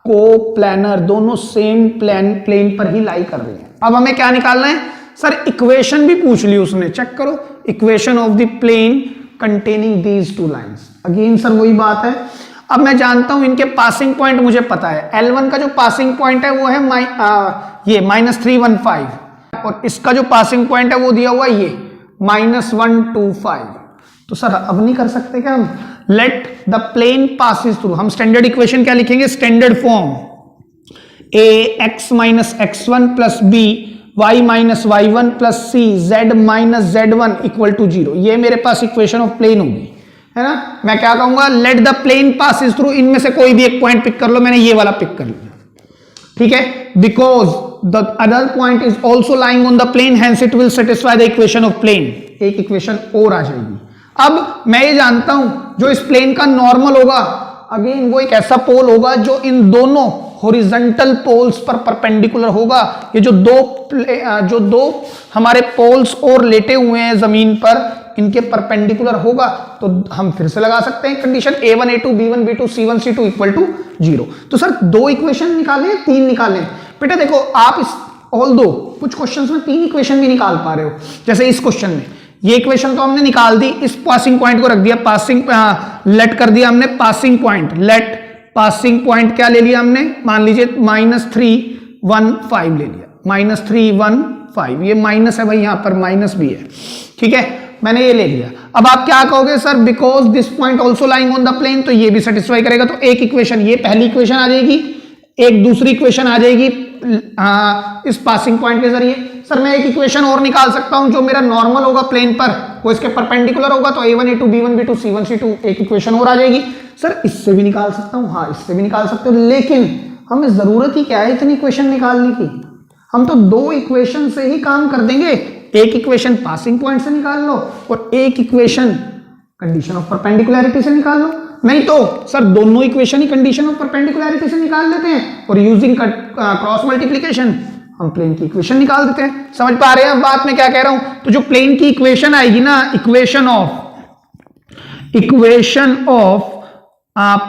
[SPEAKER 1] coplanar, दोनों सेम प्लेन पर ही लाई कर रही हैं। अब हमें क्या निकालना है सर, इक्वेशन भी पूछ ली उसने। चेक करो, equation of the plane containing these two lines. Again sir वही बात है, अब मैं जानता हूं इनके पासिंग पॉइंट मुझे पता है। L1 का जो पासिंग पॉइंट है वो है ये -3 1 5, और इसका जो पासिंग पॉइंट है वो दिया हुआ ये -1 2 5। तो सर अब नहीं कर सकते क्या हम, let the plane passes through. हम स्टैंडर्ड इक्वेशन क्या लिखेंगे, standard form a x minus x1 plus b y minus y1 plus c z minus z1 equal to 0। ये मेरे पास इक्वेशन ऑफ प्लेन होगी, है ना। मैं क्या कहूंगा, let the plane passes through, इनमें से कोई भी एक पॉइंट पिक कर लो, मैंने ये वाला पिक कर लिया, ठीक है। Because the other point is also lying on the plane, hence it will satisfy the equation of plane. एक इक्वेशन और आ जाएगी। अब मैं ये जानता हूं जो इस प्लेन का नॉर्मल होगा, अगेन वो एक ऐसा पोल होगा जो इन दोनों हॉरिजॉन्टल पोल्स पर परपेंडिकुलर होगा। ये जो दो हमारे पोल्स और लेटे हुए हैं जमीन पर, इनके परपेंडिकुलर होगा। तो हम फिर से लगा सकते हैं condition A1 A2 B1 B2 C1 C2 equal to 0। तो सर 2 इक्वेशन निकालें 3 निकालें? बेटा देखो आप इस ऑल्दो कुछ क्वेश्चंस में 3 इक्वेशन भी निकाल पा रहे हो। जैसे इस क्वेश्चन में ये इक्वेशन तो हमने निकाल दी, इस पासिंग पॉइंट को रख दिया, लेट कर दिया हमने passing point, let passing point क्या ले लिया हमने, मान लीजिए -315 ले लिया, -315, ये माइनस है भाई, यहां पर माइनस भी है, ठीक है, मैंने ये ले लिया। अब आप क्या कहोगे sir, because this point also lying on the plane, तो ये भी सेटिस्फाई करेगा। तो एक इक्वेशन, ये पहली इक्वेशन आ जाएगी, एक दूसरी इक्वेशन आ जाएगी इस पासिंग पॉइंट के जरिए। सर मैं एक इक्वेशन और निकाल सकता हूं जो मेरा नॉर्मल होगा प्लेन पर, वो इसके परपेंडिकुलर होगा, तो A1 A2 B1 B2 C1 C2 एक इक्वेशन और आ जाएगी। सर इससे भी निकाल सकता हूं, हाँ इससे भी निकाल सकते हो, लेकिन हमें जरूरत ही क्या है इतनी इक्वेशन निकालने की, हम तो 2 इक्वेशन से ही काम कर देंगे। एक इक्वेशन पासिंग पॉइंट से निकाल लो और एक इक्वेशन कंडीशन ऑफ परपेंडिकुलरिटी से निकाल लो, नहीं तो सर दोनों equation he condition of perpendicularity से निकाल लेते हैं और यूजिंग क्रॉस मल्टीप्लिकेशन हम प्लेन की इक्वेशन निकाल देते हैं। समझ पा रहे हैं बात में क्या कह रहा हूं? तो जो प्लेन की इक्वेशन आएगी ना, इक्वेशन ऑफ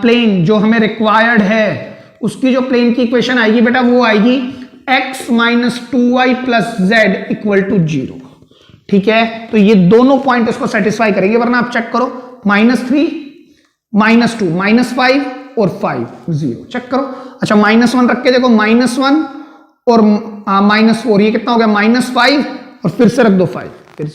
[SPEAKER 1] प्लेन जो हमें रिक्वायर्ड है, उसकी जो प्लेन की इक्वेशन आएगी बेटा वो आएगी x minus 2y plus z equal to 0, ठीक है। तो ये दोनों पॉइंट इसको सेटिस्फाई करेंगे, वरना आप चेक करो -3 -2 -5 और 5 0, चेक करो। अच्छा -1 रख के देखो, -1 और -4, ये कितना हो गया -5 और फिर से रख दो 5, फिर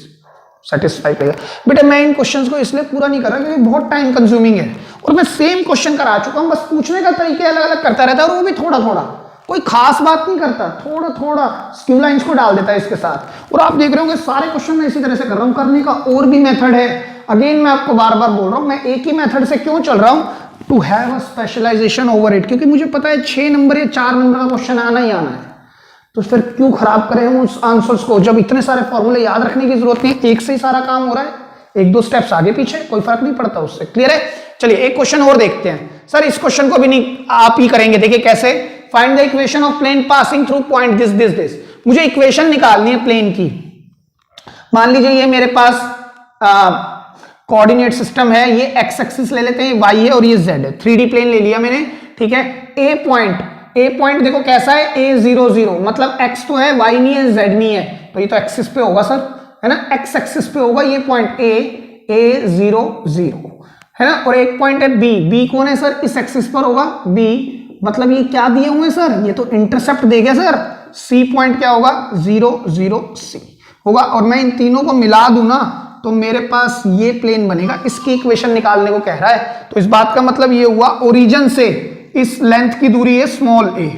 [SPEAKER 1] सेटिस्फाई करेगा। बेटा मैं इन क्वेश्चंस को इसलिए पूरा नहीं कर रहा क्योंकि बहुत टाइम कंज्यूमिंग है और मैं सेम क्वेश्चन करा चुका हूं, बस पूछने का तरीके अलग अलग करता रहता है और वो भी थोड़ा थोड़ा, कोई खास बात नहीं करता, थोड़ा थोड़ा स्क्यू लाइंस को डाल देता है इसके साथ। और आप देख रहे होंगे सारे क्वेश्चन मैं इसी तरह से कर रहा हूं। करने का और भी मेथड है, अगेन मैं आपको बार बार बोल रहा हूं, मैं एक ही मेथड से क्यों चल रहा हूं, to have a specialization over it, क्योंकि मुझे पता है 6 नंबर या 4 नंबर का क्वेश्चन आना ही आना है, तो फिर क्यों खराब करें हम उस आंसर्स को, जब इतने सारे फॉर्मूले याद रखने की जरूरत नहीं, एक से ही सारा काम हो रहा है, 1-2 स्टेप्स आगे पीछे कोई फर्क नहीं पड़ता उससे। क्लियर है? चलिए एक क्वेश्चन और देखते हैं। सर इस क्वेश्चन को भी नहीं आप ही करेंगे, देखिए कैसे। Find the equation of plane passing through point this. मुझे इक्वेशन निकालनी है प्लेन की। मान लीजिए ये मेरे पास कोऑर्डिनेट सिस्टम है, ये एक्स एक्सिस ले लेते हैं, वाई है और ये जेड है, 3D प्लेन ले लिया मैंने, ठीक है। ए पॉइंट देखो कैसा है, A0 मतलब x तो है, y नहीं है, z नहीं है, तो ये तो एक्सिस पे होगा सर, है ना, x एक्सिस पे होगा ये पॉइंट A0 है ना। और एक पॉइंट है B कौन है सर, इस एक्सिस पर होगा B, मतलब ये क्या दिए हुए सर, ये तो इंटरसेप्ट दे गया सर। C पॉइंट क्या होगा, 0 C होगा, और मैं इन तीनों को मिला दूं ना तो मेरे पास ये प्लेन बनेगा। इसकी इक्वेशन निकालने को कह रहा है, तो इस बात का मतलब ये हुआ ओरिजिन से इस लेंथ की दूरी है स्मॉल a,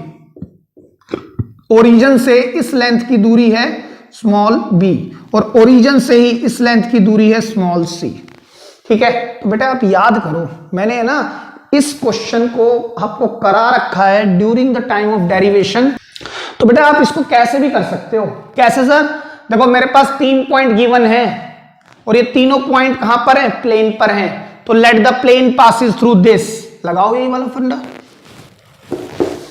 [SPEAKER 1] ओरिजिन से इस लेंथ की दूरी है स्मॉल b, और ओरिजिन से ही इस लेंथ की दूरी है स्मॉल c, ठीक है। तो बेटा आप याद करो, मैंने ना इस क्वेश्चन को आपको करा रखा है during the time of derivation. तो बेटा आप इसको कैसे भी कर सकते हो। कैसे सर, देखो मेरे पास 3 पॉइंट गिवन है और ये तीनों पॉइंट कहां पर है, प्लेन पर हैं, तो let the plane passes through this, लगाओ यही वाला फंडा।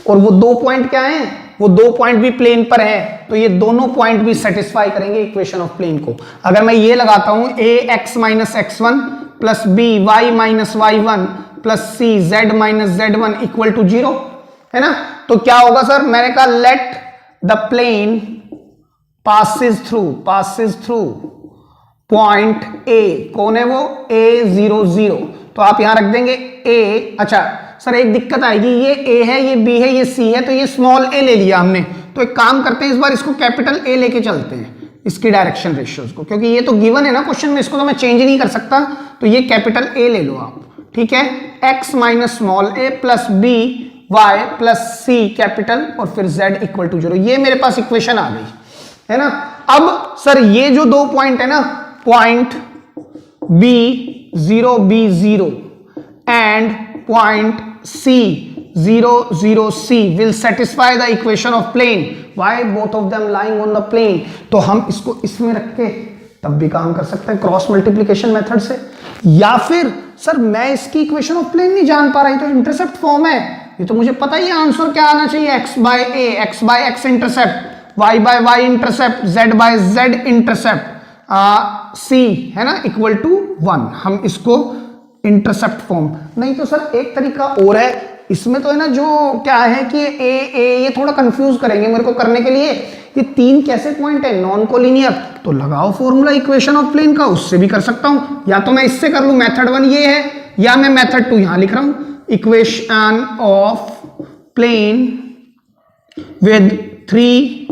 [SPEAKER 1] और वो 2 पॉइंट क्या हैं, वो 2 पॉइंट भी प्लेन पर हैं, तो ये दोनों पॉइंट भी सेटिस्फाई करेंगे इक्वेशन ऑफ प्लेन को। अगर मैं ये लगाता हूं ax minus x1 plus b y minus y1 plus c z minus z1 equal to 0, है ना, तो क्या होगा सर, मैंने कहा let the plane passes through point a, कौन है वो, A0, तो आप यहां रख देंगे a। अच्छा सर एक दिक्कत आएगी, ये a है, ये b है, ये c है, तो ये स्मॉल a ले लिया हमने, तो एक काम करते हैं इस बार इसको कैपिटल A लेके चलते हैं, इसकी डायरेक्शन रेशियोज को, क्योंकि ये तो गिवन है ना क्वेश्चन में, इसको तो मैं चेंज नहीं कर सकता, तो ये कैपिटल A ले लो आप, ठीक है। x minus small a plus b y plus c capital और फिर z इक्वल टू 0, ये मेरे पास इक्वेशन आ गई, है ना। अब सर ये जो 2 पॉइंट है ना, point B0 and point C will satisfy the equation of plane. Why? Both of them lying on the plane. तो हम इसको इसमें रख के तब भी काम कर सकते हैं क्रॉस मल्टीप्लिकेशन मेथड से, या फिर सर मैं इसकी इक्वेशन ऑफ प्लेन नहीं जान पा रही, तो इंटरसेप्ट फॉर्म है, ये तो मुझे पता ही है आंसर क्या आना चाहिए, x by a, x by x intercept, y by y intercept, z by z intercept, c है ना इक्वल टू 1। हम इसको इंटरसेप्ट फॉर्म, नहीं तो सर एक तरीका और है इसमें, तो है ना जो क्या है कि ये थोड़ा कंफ्यूज करेंगे मेरे को करने के लिए। ये 3 कैसे पॉइंट है, नॉन कोलिनियर, तो लगाओ फॉर्मूला इक्वेशन ऑफ प्लेन का, उससे भी कर सकता हूं, या तो मैं इससे कर लूं, मेथड 1 ये है, या मैं मेथड 2 यहां लिख रहा हूं, equation of plane with 3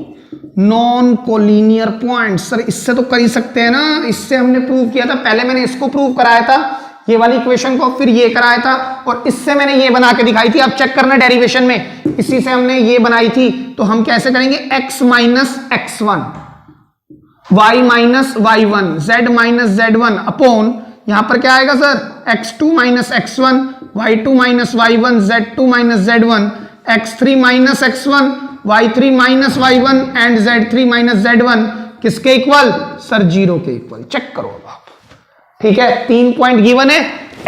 [SPEAKER 1] non collinear points. Sir इससे तो कर ही सकते हैं ना, इससे हमने प्रूव किया था, पहले मैंने इसको प्रूव कराया था ये वाली इक्वेशन को, फिर ये कराया था, और इससे मैंने ये बना के दिखाई थी, आप चेक करना डेरिवेशन में, इसी से हमने ये बनाई थी। तो हम कैसे करेंगे, x minus x1, y minus y1, z minus z1 upon, यहां पर क्या आएगा sir, x2 minus x1, y2 minus y1, z2 minus z1, x3 minus x1, y3 minus y1 and z3 minus z1 किसके इक्वल, सर 0 के equal. Check करो आप, ठीक है, 3 पॉइंट गिवन है,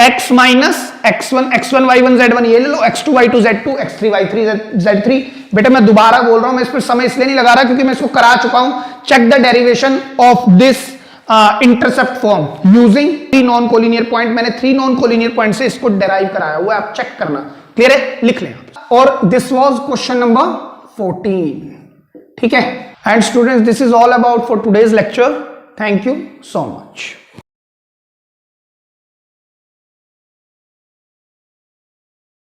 [SPEAKER 1] x minus x1, x1 y1 z1 ये ले लो, x2 y2 z2, x3 y3 z3। बेटा मैं दोबारा बोल रहा हूं, मैं इस पर समय इसलिए नहीं लगा रहा क्योंकि मैं इसको करा चुका हूं। Check the derivation of this intercept form using 3 non collinear point, मैंने 3 नॉन कोलिनियर पॉइंट से इसको डेराइव कराया हुआ है, आप चेक करना, क्लियर है, लिख लें। और दिस वाज क्वेश्चन नंबर 14, ठीक है। And students, this is all about for today's lecture, thank you so much.